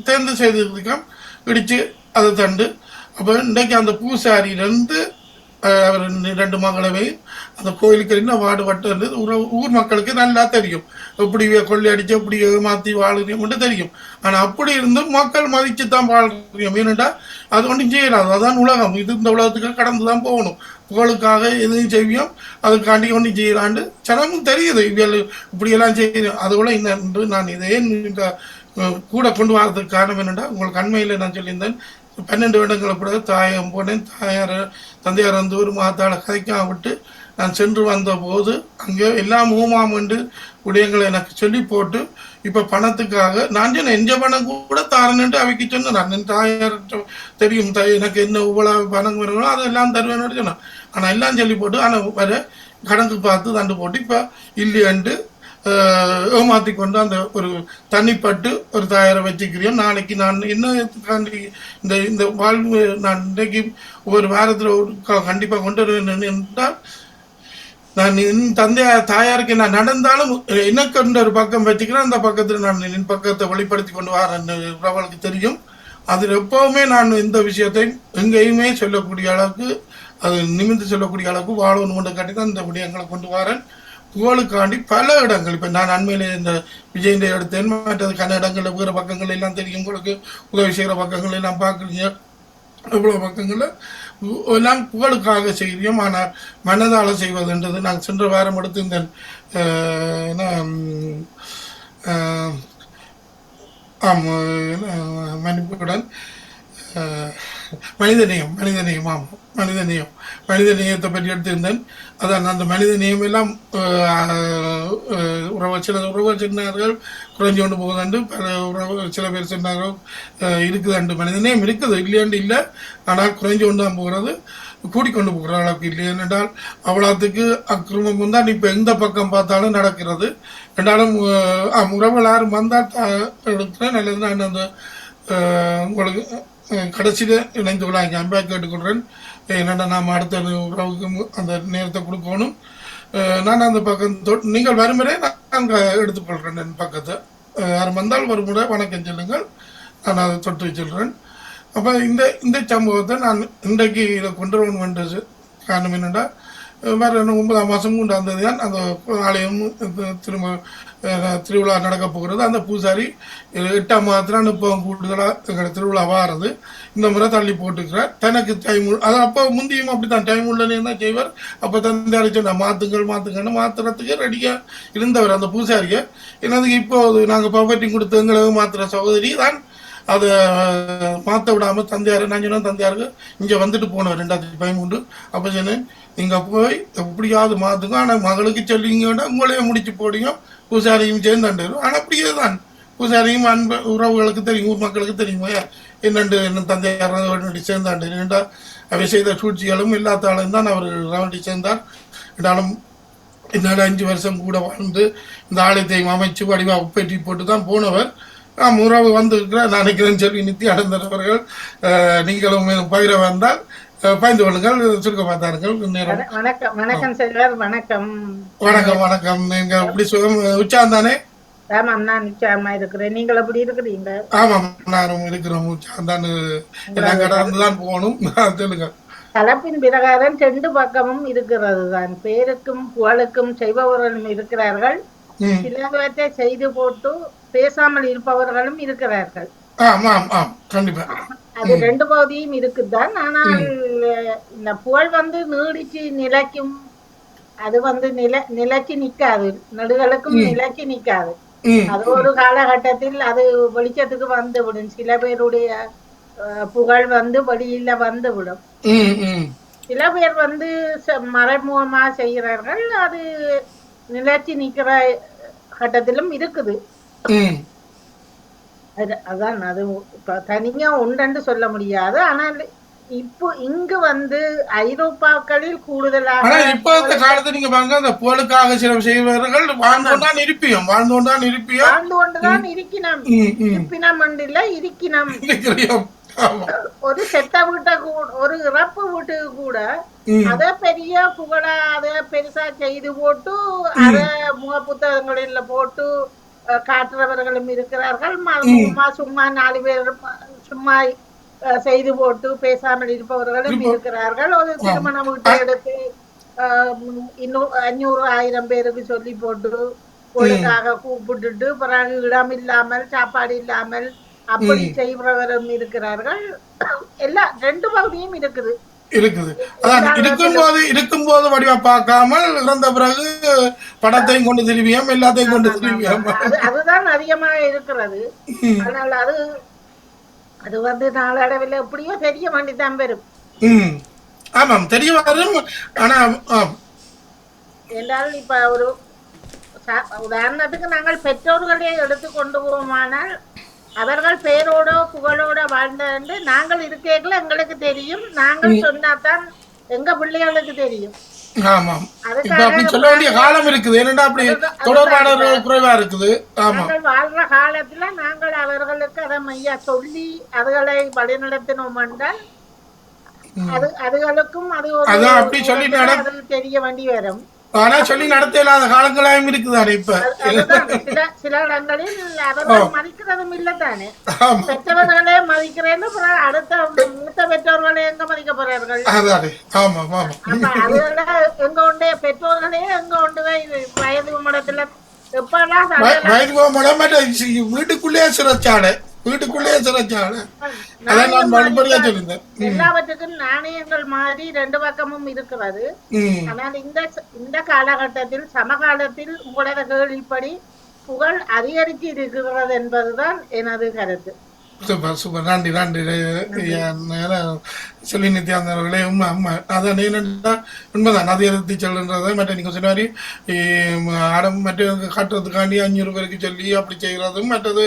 தேர்ந்து செய்திருக்கோம் இடித்து அதை தண்டு. அப்போ இன்றைக்கு அந்த பூசாரியிலேருந்து அவர் 2 மகளையும் அந்த கோயிலுக்கு என்ன பாடுபட்டு ஊர் மக்களுக்கு நல்லா தெரியும். எப்படி கொள்ளையடிச்சு எப்படி ஏமாற்றி வாழ்கிறோம்னு தெரியும். ஆனால் அப்படி இருந்தும் மக்கள் மதித்து தான் வாழ்கிறோம். ஏன்னுட்டா அது ஒன்றும் செய்யலாது. அதான் உலகம். இது இந்த உலகத்துக்கு கடந்து தான் போகணும். புகழுக்காக எதையும் செய்வோம் அதுக்காண்டி ஒன்றும் செய்யலாண்டு சனமும் தெரியுது. இவள் இப்படியெல்லாம் செய்யணும். அதுபோல் இந்த நான் இதையே கூட கொண்டு வரதுக்கு காரணம் என்னென்னா உங்களுக்கு அண்மையில் நான் சொல்லியிருந்தேன் 12 வருடங்களை பிறகு தாயம் போனேன். தந்தையார் வந்து ஒரு மாதத்தால் கதைக்காம விட்டு நான் சென்று வந்த போது அங்கே எல்லாம் மூமாமண்டு விடயங்களை எனக்கு சொல்லி போட்டு இப்போ பணத்துக்காக நான் சொன்னேன் எந்த பணம் கூட தாரணுன்ட்டு அவைக்கு சொன்னேன். நான் என் தாயார் தெரியும் எனக்கு என்ன இவ்வளவு பணம் வேணுமோ அதெல்லாம் தருவேன்னு சொன்னேன். ஆனால் எல்லாம் சொல்லி போட்டு ஆனால் வர கணக்கு பார்த்து தண்டு போட்டு இப்போ இல்லையண்டு ஏமாற்றி கொண்டு அந்த ஒரு தனிப்பட்டு ஒரு தாயாரை வச்சுக்கிறேன். நாளைக்கு நான் என்னக்காண்டி இந்த வாழ்வு நான் இன்றைக்கு ஒரு வாரத்தில் கண்டிப்பாக கொண்டு வருவேன் என்றால் நான் என் தாயாருக்கு நான் நடந்தாலும் எனக்கு ஒரு பக்கம் வச்சுக்கிறேன். அந்த பக்கத்தில் நான் என் பக்கத்தை வெளிப்படுத்தி கொண்டு வரேன் அவளுக்கு தெரியும். அதில் எப்போவுமே நான் இந்த விஷயத்தை எங்கேயுமே சொல்லக்கூடிய அளவுக்கு அது நிமிர்ந்து சொல்லக்கூடிய அளவுக்கு வாழணும் கொண்டு காட்டி தான் இந்த விடயங்களை கொண்டு வரேன். புகழுக்காண்டி பல இடங்கள் இப்போ நான் அண்மையில் இந்த விஜயண்டை எடுத்தேன், மற்றது கன இடங்களில் வேறு பக்கங்கள் எல்லாம் தெரியும் உங்களுக்கு, உதவி செய்கிற பக்கங்கள் எல்லாம் பார்க்குறீங்க. இவ்வளோ பக்கங்களில் எல்லாம் புகழுக்காக செய்கிறோம். ஆனால் மனதால் செய்வதுன்றது நான் சென்ற வாரம் எடுத்திருந்தேன். என்ன மன்னிப்புடன் மனிதநேயம் மனிதநேயம் ஆமாம் மனிதநேயத்தை பற்றி எடுத்திருந்தேன். அதான் அந்த மனிதநேயம் எல்லாம் சில உறவுகள் சொன்னார்கள் குறைஞ்சு கொண்டு போகுதாண்டு, பல உறவு சில பேர் சொன்னார்கள் இருக்குதாண்டு. மனிதநேயம் இருக்குது, இல்லையாண்டு இல்லை, ஆனால் குறைஞ்சு கொண்டு தான் போகிறது, கூட்டிக்கொண்டு போகிற அளவுக்கு இல்லை. ஏனென்றால் அவ்வளோத்துக்கு அக்கிரமம் தான் இப்போ எந்த பக்கம் பார்த்தாலும் நடக்கிறது. ரெண்டாலும் உறவுகள் யாரும் வந்தால் எடுத்துனா நல்லது. நான் அந்த உங்களுக்கு கடைசியில் இணைந்து கொள்ள அன்பாக கேட்டுக்கொள்கிறேன். என்னென்னா நாம் அடுத்த உறவுக்கு அந்த நேரத்தை கொடுக்கணும். நான் அந்த பக்கம் நீங்கள் வருமுறை நான் எடுத்துக்கொள்கிறேன். என் பக்கத்தை யாரும் வந்தால் வருமுறை வணக்கம் சொல்லுங்கள், நான் அதை தொட்டு வச்சுக்கிறேன். அப்போ இந்த சம்பவத்தை நான் இன்றைக்கு இதை கொண்டு வரணும் என்ற காரணம் என்னென்னா, வேறு 9ஆம் மாதம் கொண்டாந்தது தான் அந்த ஆலயம் திருவிழா நடக்க போகிறது. அந்த பூசாரி 8ஆம் மாதத்தில் இப்போ கூடுதலாக எங்களை திருவிழா வாரது இந்த முறை தள்ளி போட்டுக்கிறார். தனக்கு டைம் அது அப்போ முந்தியும் அப்படி தான் டைம் உள்ளனே தான் செய்வார். அப்போ தந்தை சொன்ன மாற்றுங்கன்னு மாற்றுறதுக்கு ரெடியாக இருந்தவர் அந்த பூசாரியை. என்னதுக்கு இப்போ நாங்கள் ப்ராப்பர்ட்டி கொடுத்து எங்களை மாற்றுற சகோதரி தான் அதை மாற்ற விடாமல் தந்தையார் நான் சொன்னால் தந்தையாருக்கு இங்கே வந்துட்டு போனவர் 2013. அப்போ சொன்னேன், நீங்கள் போய் எப்படியாவது மாற்றுங்க, ஆனால் மகளுக்கு சொல்லிங்கன்னா உங்களையே முடிச்சு போடுங்க, பூசாரியும் சேர்ந்தாண்டு. ஆனால் அப்படியே தான் பூசாரியும் அன்பு உறவுகளுக்கு தெரியும், ஊர் மக்களுக்கு தெரியுமா என்னண்டு என்ன தந்தையார் ரவண்டி சேர்ந்தாண்டு. ஏன்னா அவை செய்த சூழ்ச்சிகளும் எல்லாத்தாலும் தான் அவர் ரவண்டி சேர்ந்தார். என்றாலும் என்னால் 5 வருஷம் கூட வாழ்ந்து இந்த ஆலயத்தையும் அமைச்சு வடிவாக உப்பேற்றி போட்டு தான் போனவர். உறவு வந்திருக்கிறார் நினைக்கிறேன்னு சொல்லி நித்தி அடைந்தவர்கள் நீங்களும் பயிர வந்தால் பயந்து கொள்ளுங்கள். சுருக்க பார்த்தார்கள். வணக்கம் வணக்கம் செல்வர். வணக்கம் வணக்கம் வணக்கம். நீங்க எப்படி சுகம் உச்சாரம் தானே? ஆமாம், நான் நிச்சயமா இருக்கிறேன். நீங்கள் எப்படி இருக்கிறீங்க? ஆமாம், நானும் இருக்கிறோம். உச்சாரம் தான், எல்லாம் கடந்துதான் போகணும். சொல்லுங்க. தலைப்பின் பிரகாரம் 2 பக்கமும் இருக்கிறது தான். பேருக்கும் புகழுக்கும் செய்பவர்களும் இருக்கிறார்கள், சிலவற்றை செய்து போட்டு பேசாமல் இருப்பவர்களும் இருக்கிறார்கள். அது 2 பகுதியும் இருக்குதான். ஆனால் இந்த புகழ் நீடிச்சு நிலைக்கும், அது நிலைச்சு நிக்காது, நடுகளுக்கும் நிலைச்சு நிக்காது. அது ஒரு காலகட்டத்தில் அது வெளிச்சத்துக்கு வந்து விடும். சில பேருடைய புகழ் வெளியில வந்து விடும். சில பேர் மறைமுகமா செய்கிறார்கள், அது நிலைச்சு நிக்கிற கட்டத்திலும் இருக்குது. அதான் அது தனியா உண்டு சொல்ல முடியாது. ஆனால் இப்போ இங்கு ஐரோப்பாக்களில் கூடுதலாக இப்ப இந்த காலத்துல நீங்க பாருங்க, அந்த புகழுக்காக சில செய்வர்கள் வாழ்ந்தோண்டான் இருப்பியும் இருப்பினம் இல்ல இருக்கினம். ஒரு செத்த வீட்டை ஒரு இறப்பு வீட்டுக்கு கூட அத பெரிய புகழா அத பெருசா செய்து போட்டு அத முக புத்தகங்களில போட்டு காட்டுறவர்களும் இருக்கிறார்கள். சும்மா 4 பேர் சும்மா செய்து போட்டு பேசாமல் இருப்பவர்களும் இருக்கிறார்கள். ஒரு திருமண வீட்டை எடுத்து 500,000 பேருக்கு சொல்லி போட்டு ஒழுங்காக கூப்பிட்டுட்டு பிறகு இடம் இல்லாமல் சாப்பாடு இல்லாமல் அப்படி செய்பவரும் இருக்கிறார்கள். எல்லாம் 2 பகுதியும் இருக்குது. இருக்கும்போது வடிவா பார்க்காமல் இறந்த பிறகு படத்தையும் கொண்டு திரும்பியும் எல்லாத்தையும் கொண்டு திரும்பியும் அதுதான் அதிகமாக இருக்கிறது. அதனால அது நாளடைவில் எப்படியோ தெரிய வேண்டிதான் பெறும். ஆமாம், தெரிய வரும். ஆனா என்றால் இப்ப ஒரு உதாரணத்துக்கு நாங்கள் பெற்றோர்களே எடுத்து கொண்டு போவோமானால் அவர்கள் பேரோட புகழோட வாழ்ந்து நாங்கள் இருக்கேங்கள எங்களுக்கு தெரியும். நாங்கள் சொன்னாதான் எங்க பிள்ளைகளுக்கு தெரியும். வாழ்ற காலத்துல நாங்கள் அவர்களுக்கு அதை மையா சொல்லி அதுகளை வழிநடத்தினோம் என்றால் அதுகளுக்கும் அது தெரிய வேண்டி வரும். ஆனா சொல்லி நடத்த இல்லாத காலங்களாயும் இருக்குதானே இப்ப. அதுதான் சில இடங்களில் அவர்கள் மதிக்கிறதும் இல்லதானே. பெற்றவர்களே மதிக்கிறேன்னு அடுத்த மூத்த பெற்றோர்களே எங்க மதிக்க போறார்கள். அதானே. ஆமா ஆமா. அப்ப அதோட எங்க உண்டு பெற்றோர்களே எங்க உண்டு வயது மடத்துல வயது மடம் வீட்டுக்குள்ளேயே சிறைச்சாலை வீட்டுக்குள்ளேயே சிறைச்சாலை. அதான் நான் மறுபடியா சொல்லியிருந்தேன். எல்லாவற்றுக்கும் நாணயங்கள் மாதிரி ரெண்டு பக்கமும் இருக்கிறது. ஆனால் இந்த காலகட்டத்தில் சமகாலத்தில் உங்களோட கேள்விப்படி புகழ் அதிகரித்து இருக்கிறது என்பதுதான் எனது கருத்து. Super super. நன்றி நன்றி சொல்லி நித்யாந்தவர்களே. உண்மை உண்மை அதான் என்னென்னா உண்மைதான். அதிகரித்து சொல்லுன்றதை மற்ற நீங்கள் சொன்ன மாதிரி அடம் மற்ற காட்டுறதுக்காண்டி 500 பேருக்கு சொல்லி அப்படி செய்கிறதும் மற்றது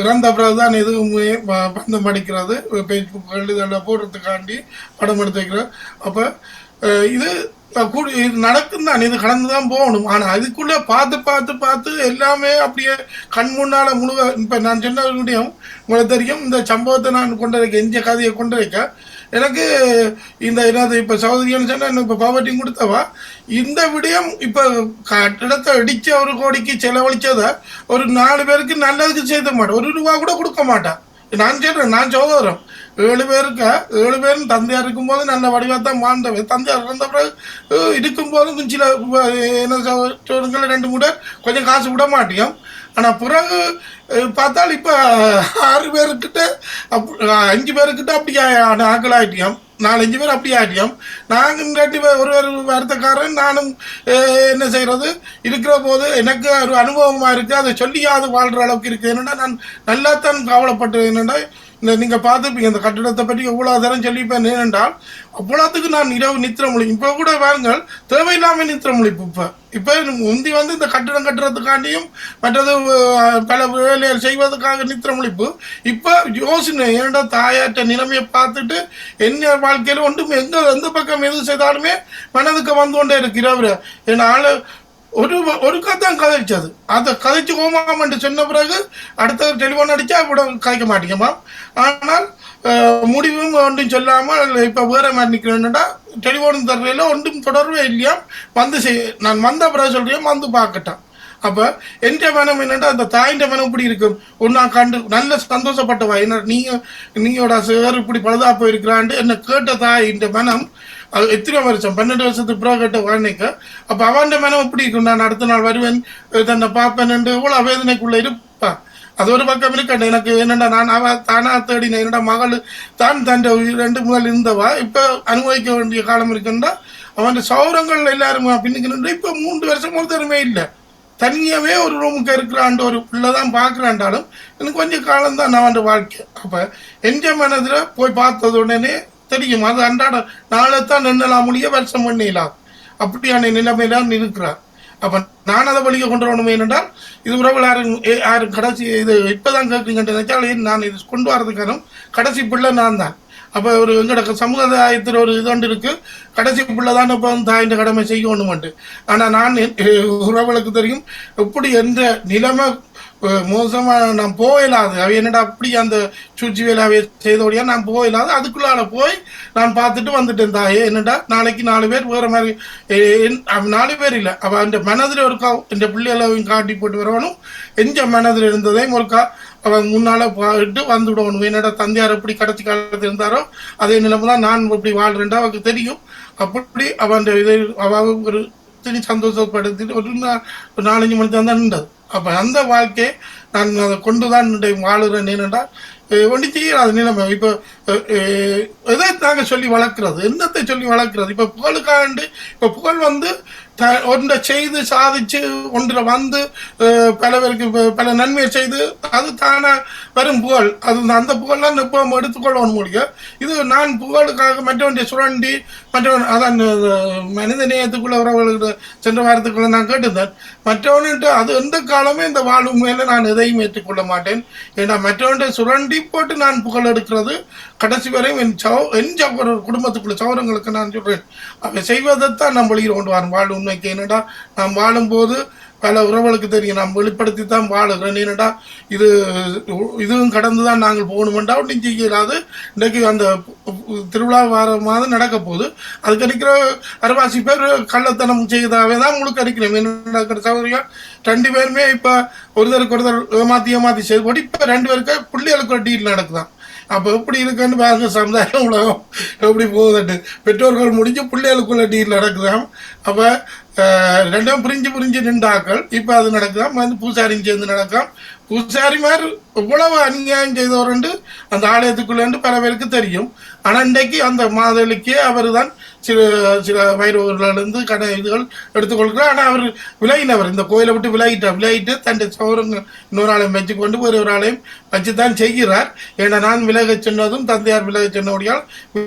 இறந்த பிறகு தான் எதுவுமே பந்தம் அடிக்கிறது ஃபேஸ்புக் இதெல்லாம் போடுறதுக்காண்டி படம் எடுத்து வைக்கிறோம். அப்போ இது நடக்கும் தான். இது கடந்து தான் போகணும். ஆனால் அதுக்குள்ளே பார்த்து பார்த்து பார்த்து எல்லாமே அப்படியே கண் முன்னால் முழுக. இப்போ நான் சொன்ன முடியும் உங்களுக்கு தெரியும். இந்த சம்பவத்தை நான் கொண்டு வைக்க இந்த கதையை கொண்டு வைக்க எனக்கு இந்த என்னது இப்போ சௌதரின்னு சொன்னால் இப்போ பாவட்டியும் கொடுத்தவா இந்த விடயம் இப்போ கட்டிடத்தை இடித்து 1 கோடிக்கு செலவழிச்சதை ஒரு 4 பேருக்கு நல்லதுக்கு செய்த மாட்டேன். 1 ரூபா கூட கொடுக்க மாட்டேன். நான் சொல்கிறேன். நான் சகோதரம் 7 பேரும் தந்தையார் இருக்கும்போது நல்ல வடிவாக தான் வாழ்ந்தவன். தந்தையார் இறந்த பிறகு இருக்கும்போதும் சில என்ன 2 3 கொஞ்சம் காசு விட மாட்டேன். ஆனால் பிறகு பார்த்தால் இப்போ 6 பேருக்கிட்ட 5 பேருக்கிட்ட அப்படி ஆக்கள் ஆகிட்டியோம். 4-5 பேர் அப்படி ஆகிட்டியோம். நாங்கள் ஒரு வருத்தக்காரன். நானும் என்ன செய்கிறது இருக்கிற போது எனக்கு ஒரு அனுபவமாக இருக்குது. அதை சொல்லியாவது வாழ்கிற அளவுக்கு இருக்குது. என்னென்னா நான் நல்லா தான் கவலைப்பட்டு என்னென்னா நீங்கள் பார்த்துப்பீங்க இந்த கட்டிடத்தை பற்றி எவ்வளோ தரம் சொல்லிப்பேன். ஏனென்றால் அவ்வளோத்துக்கு நான் இரவு நித்திர முழிப்பு. இப்போ கூட பாருங்கள் தேவையில்லாமல் நித்திர முழிப்பு. இப்போ முந்தி இந்த கட்டிடம் கட்டுறதுக்காண்டியும் மற்றது பல வேலைகள் செய்வதற்காக நித்திர முழிப்பு. இப்போ யோசனை ஏன்டா தாயாற்ற நிலைமையை பார்த்துட்டு என்ன வாழ்க்கையில் ஒன்றும் எந்த பக்கம் எது செய்தாலுமே மனதுக்கு வந்து கொண்டே இருக்கு இரவு. என்னால் ஒரு கதான் கதைச்சது. அதை கதைச்சு கோமாமன்ட்டு சொன்ன பிறகு அடுத்த டெலிஃபோன் அடித்தா கூட கதைக்க மாட்டேங்கம்மா. ஆனால் முடிவும் ஒன்றும் சொல்லாமல் இப்போ வேறு மாதிரி நிற்கிறேன்டா டெலிஃபோன் தர்றையில் ஒன்றும் தொடர்பே இல்லையா. நான் வந்த பிறகு சொல்கிறேன் வந்து பார்க்கட்டான். அப்போ என் மனம் என்னென்னா அந்த தாயின் மனம் இப்படி இருக்கும். நான் கண்டு நல்ல சந்தோஷப்பட்டவா. என்ன நீங்களோட சேர் இப்படி பழுதா போயிருக்கிறான்ட்டு என்னை கேட்ட தாய் இந்த மனம் அது எத்தனை வருஷம் 12 வருஷத்துக்கு பிறகு கேட்ட வாழ்க்கைக்கு. அப்போ அவன் மனம் எப்படி இருக்கும். நான் அடுத்த நாள் வருவேன் தன்னை பார்ப்பேன் என்று இவ்வளோ வேதனைக்குள்ளே இருப்பான். அது ஒரு பக்கம் இருக்கட்டும். எனக்கு என்னென்னா நான் தானா தேடினேன். என்னடா மகள் தான் தன் 2 முதல் இருந்தவா இப்போ அனுபவிக்க வேண்டிய காலம் இருக்குன்னா அவன் சௌரங்கள் எல்லாரும் பின்னுக்கு இப்போ 3 வருஷம் ஒருத்தருமே இல்லை. தனியாகவே ஒரு ரூமுக்கு இருக்கிறான் ஒரு பிள்ளை தான் பார்க்குறான்டாலும் எனக்கு கொஞ்சம் காலம்தான் அவன் வாழ்க்கை. அப்போ எந்த மனதில் போய் பார்த்தது உடனே தெரியும். அது அன்றாட நாளைத்தான் நின்னலாம் முடிய வருஷம் பண்ணிடலாம். அப்படியான நிலைமையிலாம் இருக்கிறார். அப்போ நான் அதை வழியை கொண்டு வரணுமே என்றால் இது உறவு யாரும் கடைசி இது இப்போ தான் கேட்குறீங்கன்னு நினைச்சாலே நான் இது கொண்டு வரதுக்கான கடைசி பிள்ளை நான் தான். அப்போ ஒரு எங்களோட சமுதாயத்தில் ஒரு இது ஒன்று இருக்குது. கடைசி பிள்ளை தான் இப்போ தாயின் கடமை செய்யணுமெண்டு. ஆனால் நான் உறவுகளுக்கு தெரியும் எப்படி எந்த நிலைமை மோசமாக நான் போயிடாது. அவ என்னடா அப்படி அந்த சூழ்ச்சி வேலையை செய்தோடையா நான் போயிடாது. அதுக்குள்ளால போய் நான் பார்த்துட்டு வந்துட்டேன். தாயே என்னடா நாளைக்கு 4 பேர் வேறு மாதிரி 4 பேர் இல்லை. அவள் அந்த மனதில் ஒருக்கா இந்த பிள்ளைகளையும் காட்டி போட்டு வரணும். எந்த மனதில் இருந்ததையும் ஒருக்கா அவன் முன்னால் போயிட்டு வந்து விடணும். என்னடா தந்தையார் எப்படி கடைசி காலத்தில் இருந்தாரோ அதே நிலைமை தான் நான் இப்படி வாழ்றேன்டா அவளுக்கு தெரியும். அப்படி அவன் இதை அவள் ஒரு திணி சந்தோஷப்படுத்திட்டு ஒரு 4-5 மணி தான் இருந்தது. அப்போ அந்த வாழ்க்கையை நான் அதை கொண்டு தான் வாழுறேன். என்னென்னா ஒன்று செய்யறாது நிலைமை. இப்போ எதை நாங்கள் சொல்லி வளர்க்குறது என்னத்தை சொல்லி வளர்க்குறது. இப்போ புகழுக்காண்டு இப்போ புகழ் ஒன்றை செய்து சாதிச்சு ஒன்றை பல பேருக்கு பல நன்மையை செய்து அது தானே வரும் புகழ். அது அந்த புகழெலாம் இப்போ எடுத்துக்கொள்ளணும் முடியும். இது நான் புகழுக்காக மற்றவனுடைய சுரண்டி மற்றவன் அதான் மனித நேயத்துக்குள்ள உறவுகளுக்கு சென்ற வாரத்துக்குள்ள நான் கேட்டிருந்தேன். மற்றவன்ட்டு அது எந்த காலமே இந்த வாழ்வு மேலே நான் எதையும் ஏற்றுக்கொள்ள மாட்டேன். ஏன்னா மற்றவன்றை சுரண்டி போட்டு நான் புகழ் எடுக்கிறது கடைசி வரையும் என் ஒரு குடும்பத்துக்குள்ள சௌரங்களுக்கு நான் சொல்கிறேன். அவை செய்வதைத்தான் நம்ம வெளியில் கொண்டு வரோம். வாழ்வு உண்மைக்கு என்னடா நாம் வாழும்போது பல உறவுகளுக்கு தெரியும். நாம் வெளிப்படுத்தி தான் வாழுகிறேன். ஏனடா இது இதுவும் கடந்து தான் நாங்கள் போகணுமெண்டா ஒன்றும் செய்யலாது. இன்றைக்கு அந்த திருவிழா வார மாதம் நடக்க போகுது. அதுக்கு அடிக்கிற அரைவாசி பேர் கள்ளத்தனம் செய்ததாவே தான் உங்களுக்கு அடிக்கிறோம். என்ன சௌகரியம் 2 பேருமே இப்போ ஒருத்தருக்கு ஏமாத்தி செய்து போட்டு இப்போ 2 பேருக்கு பிள்ளைகளுக்கு ஒரு டீல் நடக்குதான். அப்போ எப்படி இருக்குன்னு பாருங்க, சமுதாயம் உலகம் எப்படி போகுதுட்டு. பெற்றோர்கள் முடிஞ்சு பிள்ளைகளுக்குள்ள டீல் நடக்குதாம். அப்போ 2 பிரிஞ்சு நின்றாக்கள் இப்போ அது நடக்குதாம். வந்து பூசாரியும் சேர்ந்து நடക്കാം. பூசாரிமார் எவ்வளவு அநியாயம் செய்தவருண்டு அந்த ஆலயத்துக்குள்ளேண்டு பல பேருக்கு தெரியும். ஆனால் இன்றைக்கு அந்த மாதளிக்கே அவர் தான் சில வைரவர்களிருந்து இதுகள் எடுத்துக்கொள்கிறார். ஆனால் அவர் விலகினவர், இந்த கோயிலை விட்டு விலகிட்டு தன் சௌரங்க இன்னொரு ஆலயம் வச்சு கொண்டு ஒரு ஆலயம் வச்சுத்தான் செய்கிறார். ஏன்னா நான் விலக சொன்னதும் தந்தையார் விலக சொன்னபடியால்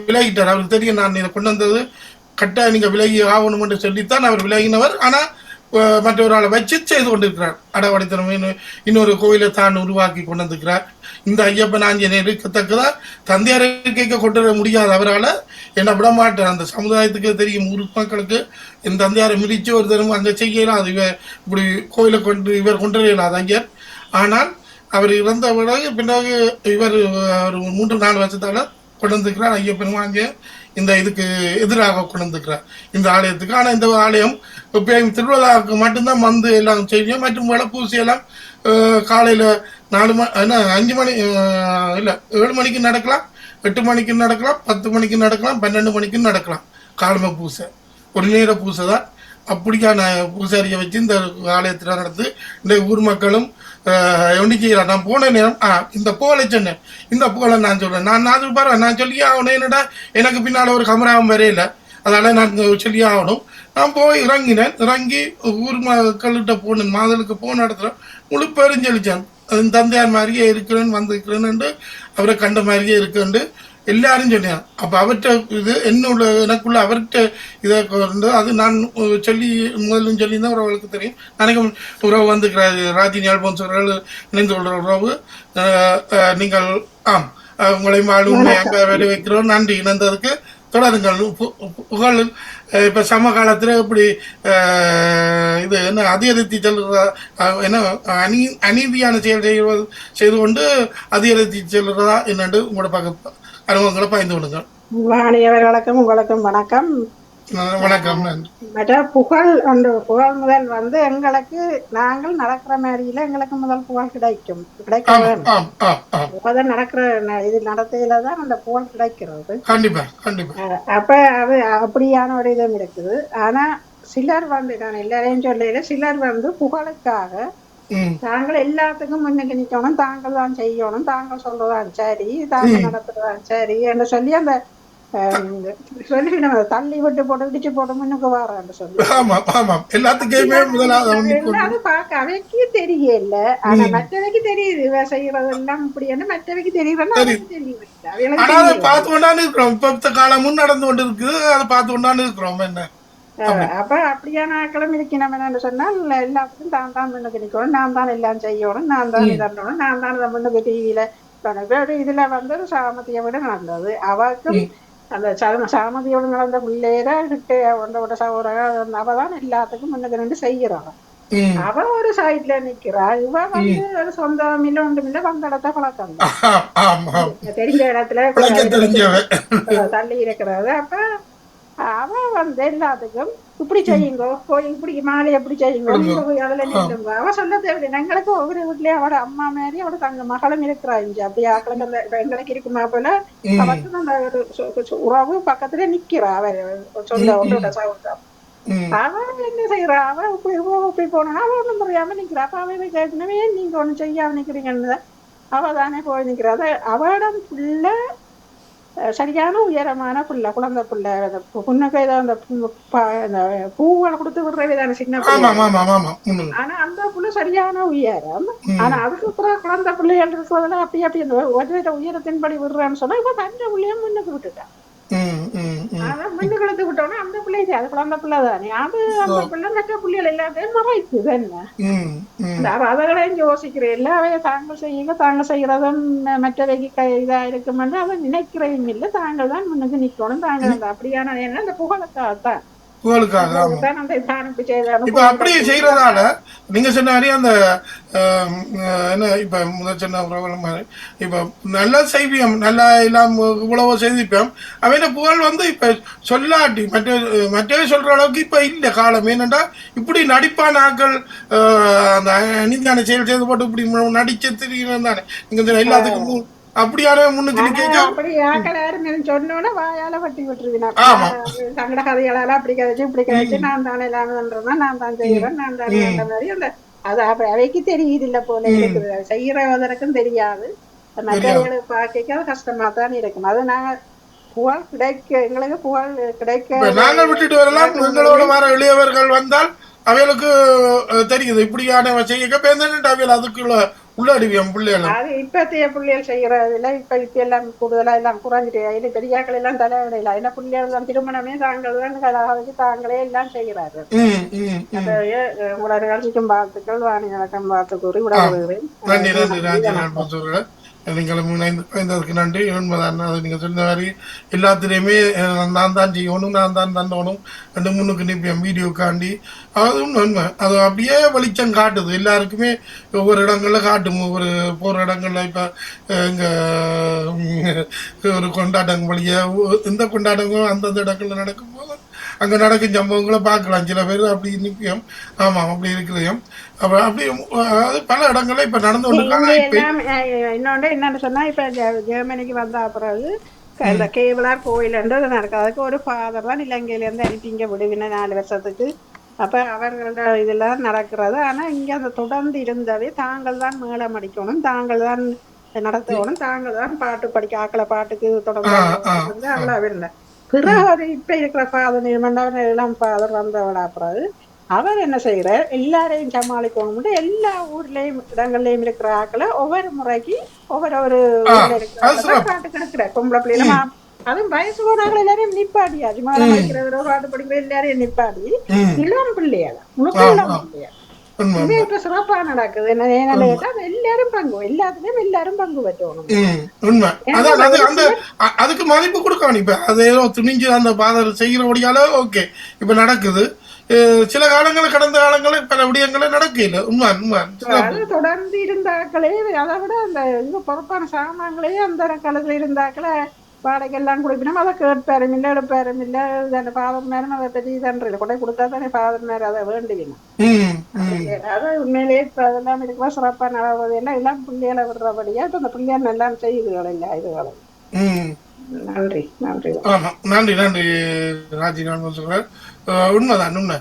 விலகிட்டார். அவருக்கு தெரியும் நான் இதை கொண்டு வந்தது கட்டாயம் நீங்கள் விலகி ஆகணும் என்று சொல்லித்தான் அவர் விலகினவர். ஆனால் மற்றொரு வச்சு செய்து கொண்டிருக்கிறார். அடவடைத்தனம் இன்னொரு கோயிலை தான் உருவாக்கி கொண்டு வந்திருக்கிறார். இந்த ஐயப்பன் ஆஞ்சநேயர் இருக்கத்தக்கதா தந்தையாரை கேட்க கொண்டு வர முடியாது அவரால். என்ன விட மாட்டார். அந்த சமுதாயத்துக்கு தெரியும், ஊர் மக்களுக்கு இந்த தந்தையாரை மிதிச்சு ஒரு தரம் அங்கே செய்யலாம். அது இப்படி கோயிலை இவர் கொண்டு வரலாது ஐயர். ஆனால் அவர் இறந்த பிறகு இவர் ஒரு 3-4 வருஷத்தால் கொண்டு வந்திருக்கிறார். ஐயப்பனும் அங்கே இந்த இதுக்கு எதிராக கொண்டு வந்துக்கிறார் இந்த ஆலயத்துக்கு. ஆனால் இந்த ஆலயம் இப்போ திருவிழாவுக்கு மட்டும்தான் வந்து எல்லாம் செய்யும். மற்றும் விளப்பூசி எல்லாம் காலையில் 5 மணி இல்லை 7 மணிக்கு நடக்கலாம், 8 மணிக்கு நடக்கலாம், 10 மணிக்கு நடக்கலாம், 12 மணிக்கு நடக்கலாம். காலமை பூசை ஒரு நேர பூசை தான். அப்படிக்கான பூசாரியை வச்சு இந்த ஆலயத்தில் நடந்து இந்த ஊர் மக்களும் ஒண்டி செய்யலாம். நான் போன நேரம் இந்த புகழை சொன்னேன். இந்த புகழை நான் சொல்றேன். நான் பாரு நான் சொல்லியே ஆகணும். என்னடா எனக்கு பின்னால் ஒரு கமராவும் வரையில, அதனால நான் சொல்லியே ஆகணும். நான் போய் இறங்கினேன். இறங்கி ஊர் மக்கள்கிட்ட போனேன். மாதலுக்கு போன இடத்துல முழு பேரும் சொல்லிச்சேன், தந்தையார் மாதிரியே இருக்கிறேன்னு வந்திருக்கிறேன்னு, அவரை கண்ட மாதிரியே இருக்குன்னு எல்லாரும் சொன்னாங்க. அப்போ அவர்கிட்ட இது எனக்குள்ள அவர்கிட்ட இதை கொண்டு அது நான் சொல்லி முதலும் சொல்லி தான் உறவுகளுக்கு தெரியும். நினைக்கும் உறவு வந்துக்கிறாரு ராஜினி ஆல்போன்ஸ் அவர்கள் இணைந்து கொள்கிற உறவு. நீங்கள் உங்களை மாலுமை அங்கே வேலை வைக்கிறோம். நன்றி இணைந்ததுக்கு. தொடருங்கள். புகழ் இப்போ சமகாலத்தில் இப்படி இது என்ன அதிகரித்து செல்கிற என்ன அநீதியான செயல் செய்து கொண்டு அதிகரித்து செல்கிறதா என்னென்று உங்களோட பக்க அனுபவங்களை பயந்து கொள்ளுங்கள். வாணியவர்களுக்கும் உங்களுக்கும் வணக்கம். வணக்கம். மற்ற புகழ் முதல் வந்து எங்களுக்கு நாங்கள் நடக்கிற மாதிரியில எங்களுக்கு முதல் புகழ் கிடைக்க வேணும். நடக்கிற இது நடத்தையில தான் அந்த புகழ் கிடைக்கிறது. கண்டிப்பா கண்டிப்பா. அப்ப அது அப்படியான ஒரு இதுவும் இருக்குது. ஆனா சிலர் வந்து நான் எல்லாரையும் சொல்லல, சிலர் வந்து புகழுக்காக தாங்கள் எல்லாத்துக்கும் முன்னுக்கு நிக்கணும், தாங்கள் தான் செய்யணும், தாங்கள் சொல்றதான் சரி, தாங்கள் நடத்துறதான் சரி என்று சொல்லி அந்த சொல்லி தள்ளி விட்டு போட்டு இடிச்சு போட்டு முன்னுக்கு வரான்னு சொல்லி அது பார்க்க அவைக்கு தெரியல. ஆனா மற்றவைக்கு தெரியுது இவ செய்யறது எல்லாம் இப்படி என்ன மற்றவைக்கு தெரியுதுன்னா தெரியல. காலமும் நடந்து கொண்டு இருக்குது, அதை பார்த்து கொண்டான்னு இருக்கிறோம். என்ன அப்ப அப்படியான ஆக்களும் இருக்கணும். என்னன்னு சொன்னால் எல்லாத்துக்கும் தான் தான் முன்னுக்கு நிக்கணும், நான் தான் எல்லாம் செய்யணும், நான் தான் தரணும், நான் தான் முன்னுக்கு டிவியில இதுல வந்து சாமத்தியை விட நடந்தது. அவருக்கும் அந்த சாமதியோட நடந்த பிள்ளையர கிட்ட ஒன்றோட சகோதரர் அவதான் எல்லாத்துக்கும் முன்னுக்கு நின்று செய்யறாங்க. அவ ஒரு சைட்ல நிக்கிறா, இவ வந்து ஒரு சொந்தம் இல்ல ஒன்றும் இல்ல, வந்த இடத்த பழக்கம் தெரிஞ்ச இடத்துல தள்ளி இருக்கிறது. அப்ப அவ வந்து எல்லாத்துக்கும் இப்படி செய்யுங்கோ, போய் இப்படி மாலை எப்படி செய்யுங்கோ, அதுல நின்றுங்க. அவ சொல்ல தேவையில்லை. எங்களுக்கு ஒவ்வொரு வீட்லயும் அவட அம்மா மாதிரி அவட தங்க மகளும் இருக்கிறா. இங்க அப்படி ஆக்களுக்கு எங்களுக்கு இருக்குமா போல அவருக்கு அந்த உறவு பக்கத்துல நிக்கிறா. அவ சொல்ல ஒன்றோட சகோதரம் அவ என்ன செய்யறா, அவ இப்படி போனா அவ ஒண்ணும் புரியாம நிக்கிறா. அப்ப அவ கேட்கணுமே நீங்க ஒண்ணு செய்யாம நிக்கிறீங்கன்னு அவ தானே போய் நிக்கிறா. அவடம் புள்ள சரியான உயரமான புள்ள, குழந்தை புள்ள. புண்ணுக்கு ஏதோ அந்த பூவை கொடுத்து விடுறதான சின்ன புள்ள. ஆனா அந்த புள்ள சரியான உயரம். ஆனா அதுக்கு அப்புறம் குழந்தை பிள்ளைகள் இருக்கிறதுல அப்படி அப்படி அந்த உயரத்தின்படி விடுறான்னு சொன்னா இப்ப தஞ்ச புள்ளையும் முன்னுக்கு விட்டுட்டான். அதான் முன்னுக்கு எடுத்து விட்டோம்னா அந்த பிள்ளை அது குழந்தை பிள்ளை தானே, அது அந்த பிள்ளை மற்ற பிள்ளைகள் எல்லாத்தையும் மறைக்குது. என்ன அதகளையும் யோசிக்கிறேன். எல்லாவே தாங்கள் செய்யுங்க, தாங்கள் செய்யறதும் மற்றவைக்கு இதா இருக்குமென்று அவன் நினைக்கிறதும் இல்லை. தாங்கள் தான் முன்னுக்கு நிக்கணும், தாங்கள் அப்படியான என்ன அந்த புகழுக்காகத்தான். புகழுக்காக. ஆமா. தான் அந்த அனுப்பி செய்தாலும் இப்ப அப்படி செய்யறதால நீங்க சொன்ன மாதிரி அந்த என்ன இப்ப முதல் சொன்ன பிரபலம் மாதிரி இப்ப நல்லா செய்வியம் நல்லா எல்லாம் இவ்வளவோ செய்திப்போம் அவன புகழ் வந்து இப்ப சொல்லாட்டி மற்றவே சொல்ற அளவுக்கு இப்ப இல்ல காலம். ஏனென்றா இப்படி நடிப்பான ஆக்கள் அந்த அணிந்தான செயல் செய்து போட்டு இப்படி நடிச்சு திரிகிறது தானே நீங்க எல்லாத்துக்கும் அப்படியான முன்னுக்கு நிக்க அப்படி யாரும் சொன்னோன்னா வாயால வட்டி விட்டுருவினா சங்கட கதைகளால அப்படி கதைச்சு இப்படி கதைச்சு நான் தானே எல்லாம்ன்றதா நான் தான் செய்யறேன் நான் தானே அந்த மாதிரி அந்த அது அவைக்கு தெரியுது இல்ல போல இருக்குது செய்யறதற்கும் தெரியாது மற்றவர்களுக்கு பார்க்க கஷ்டமா தான் இருக்கும். அது நாங்க புகழ் எங்களுக்கு புகழ் கிடைக்க நாங்கள் விட்டுட்டு வரலாம். எங்களோட வர எளியவர்கள் வந்தால் அவைகளுக்கு தெரியுது இப்படியான செய்ய அவைகள் அதுக்குள்ள உள்ளடிவியம் பிள்ளைகள். அது இப்பத்திய பிள்ளைகள் செய்யறதுல இப்ப எல்லாம் கூடுதலா எல்லாம் குறைஞ்சிட்டு பெரியாக்கள் எல்லாம் தலைவடையில ஏன்னா பிள்ளைகள் தான் திருமணமே தாங்கள் தான் வச்சு தாங்களே எல்லாம் செய்கிறார்கள். உங்களோட நிகழ்ச்சிக்கும் வாழ்த்துக்கள் வாணி வணக்கம் வாழ்த்து கூறி விட நீங்களும் இணைந்ததுக்கு நன்றி. உண்மைதான் அது நீங்கள் சொன்ன மாதிரி எல்லாத்திலையுமே நான் தான் செய்யணும் நான் தான் தந்தோணும் ரெண்டு முன்னுக்கு நிற்பேன் வீடியோக்காண்டி. அதுவும் உண்மை அது அப்படியே வெளிச்சம் காட்டுது எல்லாருக்குமே ஒவ்வொரு இடங்களில் காட்டும். ஒவ்வொரு போகிற இடங்களில் இப்போ இங்கே ஒரு கொண்டாட்டங்கள் வழியாக எந்த கொண்டாட்டங்களும் அந்தந்த இடங்களில் நடக்கும் போது அங்கே நடக்கும் சம்பவங்களை பார்க்கலாம். சில பேர் அப்படி நிற்பியம். ஆமாம் அப்படி இருக்கிறதையும் அப்படி அது பல இடங்கள்ல இப்ப நடந்து இன்னொன்று என்னன்னு சொன்னா இப்ப ஜெர்மனிக்கு வந்த பிறகு இந்த கேவலார் கோயில்ன்றது நடக்கும். அதுக்கு ஒரு ஃபாதர் தான் இலங்கையில இருந்து அனுப்பி இங்க விடுவின 4 வருஷத்துக்கு. அப்ப அவர்களோட இதெல்லாம் நடக்கிறது. ஆனா இங்க அந்த தொடர்ந்து இருந்தவே தாங்கள் தான் மேளம் அடிக்கணும் தாங்கள் தான் நடத்தணும் தாங்கள் தான் பாட்டு படிக்க ஆக்களை பாட்டுக்கு தொடர்ந்து அவ்வளவு இல்லை. பிறகு இப்ப இருக்கிற ஃபாதர் எல்லாம் ஃபாதர் வந்தவடா பிறகு அவர் என்ன செய்யறார் எல்லாரையும் சமாளிக்கணும். எல்லா ஊர்லயும் இடங்கள்லயும் இருக்கிற ஆக்களை ஒவ்வொரு முறைக்கு ஒவ்வொரு பாட்டு கிடக்குற பொம்பளை பிள்ளைல அதுவும் வயசு போனாக்கள் எல்லாரையும் நிப்பாடியாச்சு மாதம் படிக்கிறவரோ பாட்டு படிக்கிற எல்லாரையும் நிப்பாடி இளம் பிள்ளையால முழுக்க இளம் பிள்ளையா இப்ப சிறப்பா நடக்குது. என்ன எல்லாரும் பங்கு எல்லாத்துலயும் எல்லாரும் பங்கு பெற்றணும். உண்மை அதுக்கு மதிப்பு கொடுக்கணும். இப்ப அது ஏதோ துணிஞ்சு அந்த பாதர் செய்யறபடியால ஓகே இப்ப நடக்குது. சில காலங்களில் கடந்த காலங்களில் பல விடயங்களும் நடக்கல. அது தொடர்ந்து இருந்தாக்களே அதை விட அந்த இது பொறுப்பான சாமான்களே அந்த காலத்துல இருந்தாக்களை வாடகை எல்லாம் கொடுக்கணும். அதை கேட்பாரும் இல்லை எடுப்பாரும் இல்லை அந்த ஃபாதர் மேலும் அதை பற்றி தன்றில்லை கொண்டை கொடுத்தா தானே ஃபாதர் மேல அதை வேண்டுவினும். அது உண்மையிலேயே இப்ப அதெல்லாம் இருக்குவா சிறப்பா நடவது எல்லாம் எல்லாம் பிள்ளைகளை விடுறபடியா இப்ப அந்த பிள்ளைகள் எல்லாம் செய்யுதுகள் இல்லை இதுகளை. நன்றி நன்றி நன்றி நன்றி ராஜி. நான் சொல்றேன் உண்மைதான் உண்மை.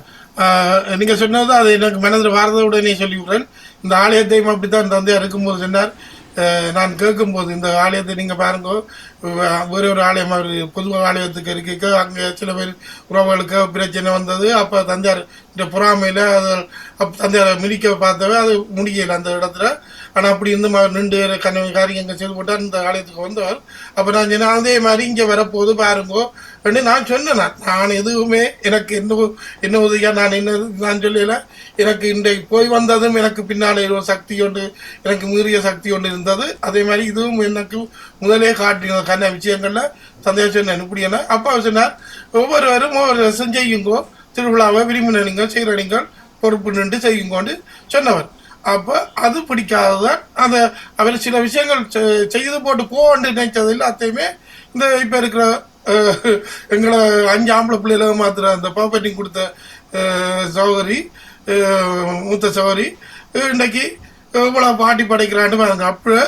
நீங்க சொன்னது அது எனக்கு மனதில் வாரதவுடனே சொல்லிவிடுறேன். இந்த ஆலயத்தையும் அப்படித்தான் தந்தையா இருக்கும்போது சொன்னார். நான் கேட்கும்போது இந்த ஆலயத்தை நீங்க பாருங்க வேற ஒரு ஆலயம் அவர் பொதுவாக ஆலயத்துக்கு இருக்க அங்கே சில பேர் உறவுகளுக்கு பிரச்சனை வந்தது. அப்போ தந்தையார் இந்த பொறாமையில அது தந்தையார் மிதிக்க பார்த்தவே அது முடியல அந்த இடத்துல. ஆனால் அப்படி இருந்து நின்று காரியங்கள் செய்து போட்டார் இந்த ஆலயத்துக்கு வந்தவர். அப்போ நான் சொன்னேன் அதே மாதிரி இங்கே வரப்போது பாருங்கோ அப்படின்னு நான் சொன்னேன். நான் எதுவுமே எனக்கு என்ன உதவியா நான் சொல்லல. எனக்கு இன்றைக்கு போய் வந்ததும் எனக்கு பின்னாலே ஒரு சக்தி ஒன்று எனக்கு மீறிய சக்தி ஒன்று இருந்தது. அதே மாதிரி இதுவும் எனக்கு முதலே காட்டின கண்ண விஷயங்கள்ல சந்தேகம் சொன்னேன் இப்படி என்ன. அப்பா சொன்னார் ஒவ்வொருவரும் ஒவ்வொரு வருஷம் செய்யுங்கோ திருவிழாவை விரும்பின நீங்கள் செய்கிற நீங்கள் பொறுப்பு நின்று செய்யுங்கோன்னு சொன்னவர். அப்போ அது பிடிக்காததான் அந்த அவர் சில விஷயங்கள் செய்து போட்டு போன்னு நினைச்சது எல்லாத்தையுமே இந்த இப்போ இருக்கிற எங்களை 5 ஆம்பளை பிள்ளைகளை மாத்திர அந்த ப்ராப்பர்ட்டி கொடுத்த சகோதரி மூத்த சகோதரி இன்றைக்கு இவ்வளோ பாட்டி படைக்கிறான்னு பாருங்க. அப்போ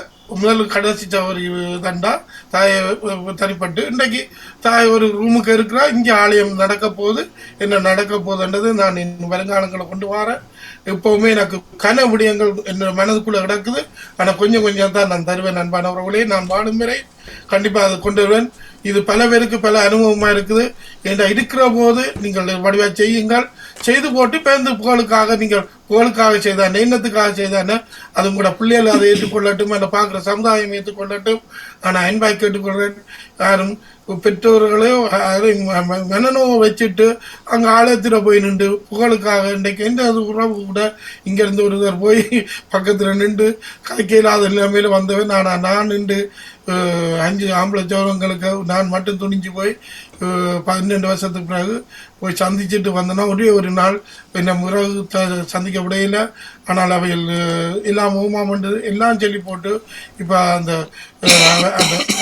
முதல் கடைசி சகோதரி தண்டா தாயை தனிப்பட்டு இன்றைக்கு தாய் ஒரு ரூமுக்கு இருக்கிறா. இங்கே ஆலயம் நடக்க போகுது. என்ன நடக்க போகுதுன்றது நான் வருங்காலங்களை கொண்டு வரேன். எப்பவுமே எனக்கு கன விடயங்கள் என்ன மனதுக்குள்ள கிடக்குது. ஆனால் கொஞ்சம் கொஞ்சம் தான் நான் தருவேன். அன்பானவர்களே நான் வாழும் வரை கண்டிப்பாக அதை கொண்டு வருவேன். இது பல பேருக்கு பல அனுபவமா இருக்குது. என்ற இருக்கிற போது நீங்கள் வடிவா செய்யுங்கள். செய்து போட்டு பேருந்து புகழுக்காக நீங்கள் புகழுக்காக செய்தானே எண்ணத்துக்காக செய்தானே அது கூட பிள்ளைகள் அதை ஏற்றுக்கொள்ளட்டும். அதை பார்க்குற சமுதாயம் ஏற்றுக்கொள்ளட்டும். ஆனால் அன்பாய் கேட்டுக்கொள்றேன். யாரும் பெற்றோர்களே மனநோவை வச்சுட்டு அங்கே ஆலயத்தில் போய் நின்று புகழுக்காக இன்றைக்கு எந்த உறவு கூட இங்கேருந்து ஒருவர் போய் பக்கத்தில் நின்று கதைக்க இல்லாத நிலைமையில வந்தவன். நான் நின்று 5 ஆம்பளை சோழங்களுக்கு நான் மட்டும் துணிஞ்சு போய் 12 வருஷத்துக்கு பிறகு போய் சந்திச்சுட்டு வந்தோன்னா ஒரே ஒரு நாள் என்ன முறை சந்திக்க விடையில. ஆனால் அவைகள் எல்லாம் ஓமாமண்டு எல்லாம் சொல்லி போட்டு இப்போ அந்த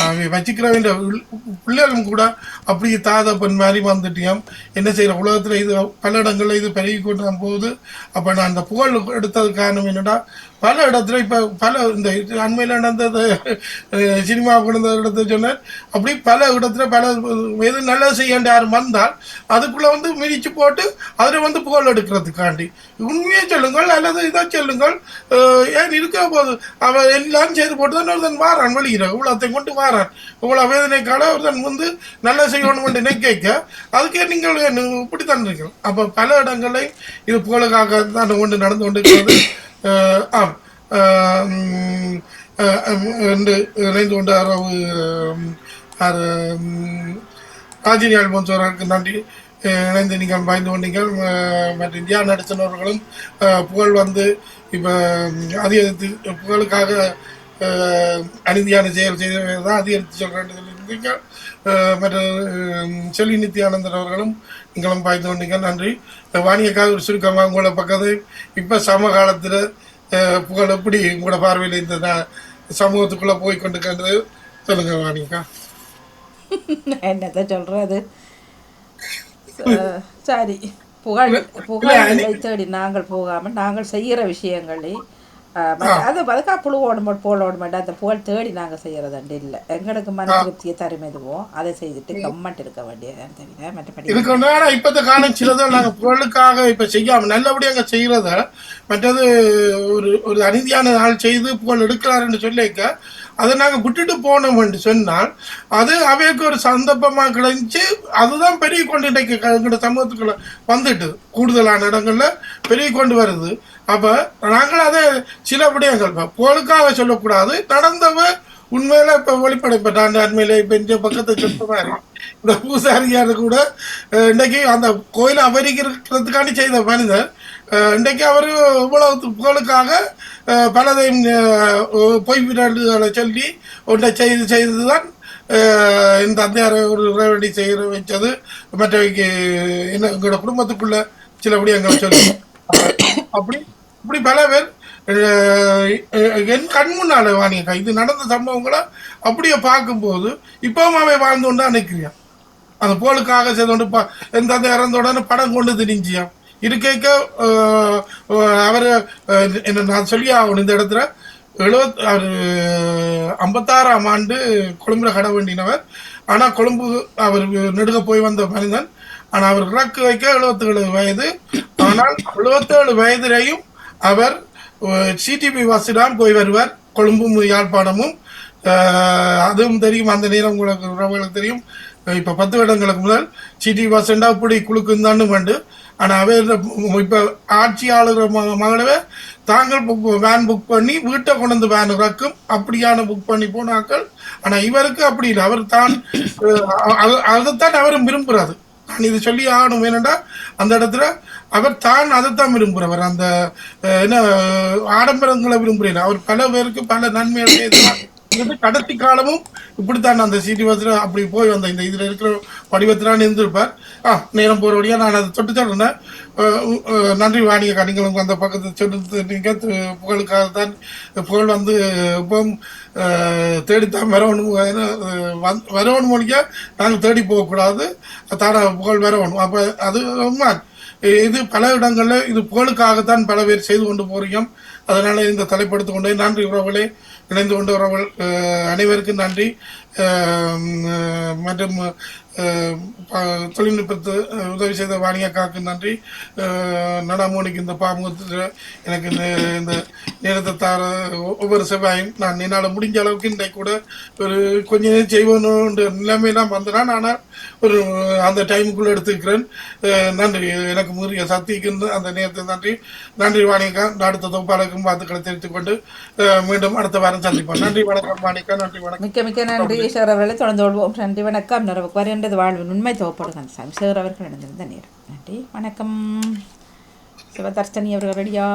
அவை வச்சுக்கிறவங்க பிள்ளைகளும் கூட அப்படி தாதப்பன் மாதிரி வந்துட்டியாம். என்ன செய்கிற உலகத்தில் இது பல இடங்களில் இது பெருகி கொண்டு போகுது. அப்போ நான் அந்த புகழ் எடுத்தது காரணம் என்னடா, பல இடத்துல இப்போ பல இந்த அண்மையில் நடந்தது சினிமா கொண்ட இடத்த சொன்னார். அப்படி பல இடத்துல பல எது நல்லது செய்ய யாரும் வந்தால் அதுக்குள்ளே வந்து மிதிச்சு போட்டு அதில் வந்து புகழ் எடுக்கிறதுக்காண்டி உண்மையை சொல்லுங்கள் அல்லது இதை சொல்லுங்கள். ஏன் இருக்கிற போது அவன் எல்லாம் செய்து போட்டு தான் ஒருத்தன் வாரான் வெளியிற இவ்வளோத்தை கொண்டு வாரான். இவ்வளோ வேதனைக்கால ஒருத்தன் வந்து நல்ல செய்யணும் நினைக்க அதுக்கே நீங்கள் இப்படி தான் இருக்கணும். அப்போ பல இடங்களையும் இது புகழுக்காக தான் கொண்டு நடந்து கொண்டு இருக்கிறது. ஆம் என்று இணைந்து கொண்டு ராஜினி அல்போன்சோருக்கு நன்றி. இணைந்து நீங்கள் பாய்ந்து கொண்டீங்கள். மற்ற இந்தியா நடத்தினவர்களும் புகழ் வந்து இப்போ அதிகரித்து புகழுக்காக அநீதியான செயல் செய்ததான் அதிகரித்து சொல்கிறீர்கள். மற்ற செல்வி நித்யானந்தன் அவர்களும் நீங்களும் பாய்ந்து கொண்டீங்க. நன்றி. வாணியக்காக ஒரு சுருக்கமாக உங்களோட பக்கத்து இப்போ சமகாலத்தில் புகழ் எப்படி உங்களோட பார்வையில் இந்த சமூகத்துக்குள்ளே போய் கொண்டு கண்டது சொல்லுங்க வாணியக்கா. என்னத்தை சொல்கிறது, சரி, புகழை தேடி நாங்கள் போகாமல் நாங்கள் செய்கிற விஷயங்களை அது அதுக்காக புழுவோடு போலோடு மாட்டோம். அந்த புகழ் தேடி நாங்கள் செய்கிறதாண்டு இல்லை. எங்களுக்கு மன திருப்தியை தரும் எதுவும் அதை செய்துட்டு கம்மட்டு இருக்க வேண்டிய தவிர மற்றபடி இதுக்கு இப்போத்த காலம் சிலதான் நாங்கள் புகழுக்காக இப்போ செய்யாமல் நல்லபடியாக செய்கிறத மற்றது ஒரு அநீதியான ஆள் செய்து புகழ் எடுக்கிறாருன்னு சொல்லிக்க அதை நாங்கள் விட்டுட்டு போனோம் என்று சொன்னால் அது அவைக்கு ஒரு சந்தர்ப்பமாக கிடைச்சி அதுதான் பெருகி கொண்டு இன்றைக்கு எங்களோட சமூகத்துக்குள்ள வந்துட்டு கூடுதலான இடங்களில் பெருகி கொண்டு வருது. அப்போ நாங்கள் அதை சில விடயங்கள் புகழுக்காக சொல்லக்கூடாது. நடந்தவ உண்மையில இப்போ வெளிப்படைப்பட்டான் அண்மையில இப்போ இந்த பக்கத்தை சொல்ற மாதிரி இந்த பூசாரியாரு கூட இன்றைக்கு அந்த கோயிலை அபரிக்கிறதுக்காண்டி செய்த மனிதர் இன்றைக்கு அவர் இவ்வளவு புகழுக்காக பலதையும் பொய் விரல்களை சொல்லி ஒன்றை செய்துதான் இந்த அந்தையார ஒரு இறைவடி செய்ய வச்சது. மற்றவைக்கு என்ன எங்களோட குடும்பத்துக்குள்ள சில விடயங்களை சொல்லி அப்படி பல பேர் என் கண் முன்னால வாணியக்கா இது நடந்த சம்பவங்களை அப்படியே பார்க்கும்போது இப்பவும் அவன் வாழ்ந்து கொண்டா நிற்கிறியான். அந்த போலுக்காக செய்தோண்டு எந்த அந்த இறந்தோடனே படம் கொண்டு திரிஞ்சியான் இருக்க. அவர் என்ன நான் சொல்லி ஆகணும் இந்த இடத்துல 56ஆம் ஆண்டு கொழும்புல கட வேண்டினவர். ஆனால் கொழும்பு அவர் நெடுக போய் வந்த மனிதன். ஆனால் அவர் இறக்கு வைக்க 77 வயது. ஆனால் 77 வயதிலையும் அவர் சிடிபி பஸ்ஸில்தான் போய் வருவார். கொழும்பும் யாழ்ப்பாணமும் அதுவும் தெரியும். அந்த நேரம் உங்களுக்கு தெரியும். இப்போ 10 வருடங்களுக்கு முதல் சிடி பஸ்ஸுண்டா இப்படி குழுக்குந்தான்னு கண்டு. ஆனால் அவை இப்போ ஆட்சியாளர் மகளவே தாங்கள் வேன் புக் பண்ணி வீட்டை கொண்டு வந்து வேன் இறக்கும் அப்படியான புக் பண்ணி போனாக்கள். ஆனால் இவருக்கு அப்படி இல்லை. அவர் தான் அதைத்தான் அவரும் விரும்புகிறாரு. நான் இது சொல்லி ஆகணும். ஏனென்றா அந்த இடத்துல அவர் தான் அதைத்தான் விரும்புகிறவர். அந்த என்ன ஆடம்பரங்களை விரும்புகிறார். அவர் பல பேருக்கு பல நன்மைகளை கடைசி காலமும் இப்படித்தான் அந்த சிடி பஸ்ல அப்படி போய் வந்த இந்த இதுல இருக்கிற வடிவத்திலான இருந்திருப்பார். நேரம் போற வழியா நான் அதை தொட்டு சொல்றேன். நன்றி வாணியக்கா, நீங்களும் அந்த பக்கத்தை சொல்லி நீங்க புகழுக்காகத்தான் புகழ் வந்து இப்போ தேடித்தான் வரணும். வரணும் மொழியா நாங்கள் தேடி போகக்கூடாது. தான புகழ் வரணும். அப்போ அது இது பல இடங்களில் இது புகழுக்காகத்தான் பல பேர் செய்து கொண்டு போறீங்க. அதனால இந்த தலைப்படுத்திக் கொண்டே நன்றி உறவுகளே. இணைந்து கொண்டு வரவர்கள் அனைவருக்கும் நன்றி. மற்றும் தொழில்நுட்பத்து உதவி செய்த வாணியக்காவுக்கு நன்றி. நடாமோனிக்கு இந்த பாமுகத்தில் எனக்கு இந்த நேரத்தை தார ஒவ்வொரு செவ்வாயும் நான் என்னால் முடிஞ்ச அளவுக்கு இன்றைக்கு கூட ஒரு கொஞ்ச நேரம் செய்வோன்னு நிலைமையெல்லாம் வந்தேன். ஆனால் ஒரு அந்த டைமுக்குள்ளே எடுத்துக்கிறேன். நன்றி. எனக்கு முறிய சக்திக்கு அந்த நேரத்தை நன்றி. நன்றி வாணியக்கா. அடுத்த தொகுப்பாளருக்கும் வாழ்த்துக்களை தெரிவித்துக் கொண்டு மீண்டும் அடுத்த வாரம் சந்திப்போம். நன்றி, வணக்கம் வாணியக்கா. நன்றி, வணக்கம். மிக்க மிக்க நன்றி ஈஸ்வர் அவர்களை. தொடர்ந்து கொள்வோம். நன்றி, வணக்கம். நிறைவுக்கு வருகின்றது வாழ்வின் உண்மை தொகுப்படுங்க சாமி சேர் அவர்கள் இணைந்திருந்த நேரம். நன்றி, வணக்கம். சிவதர்ஷினி அவர்கள் ரெடியா?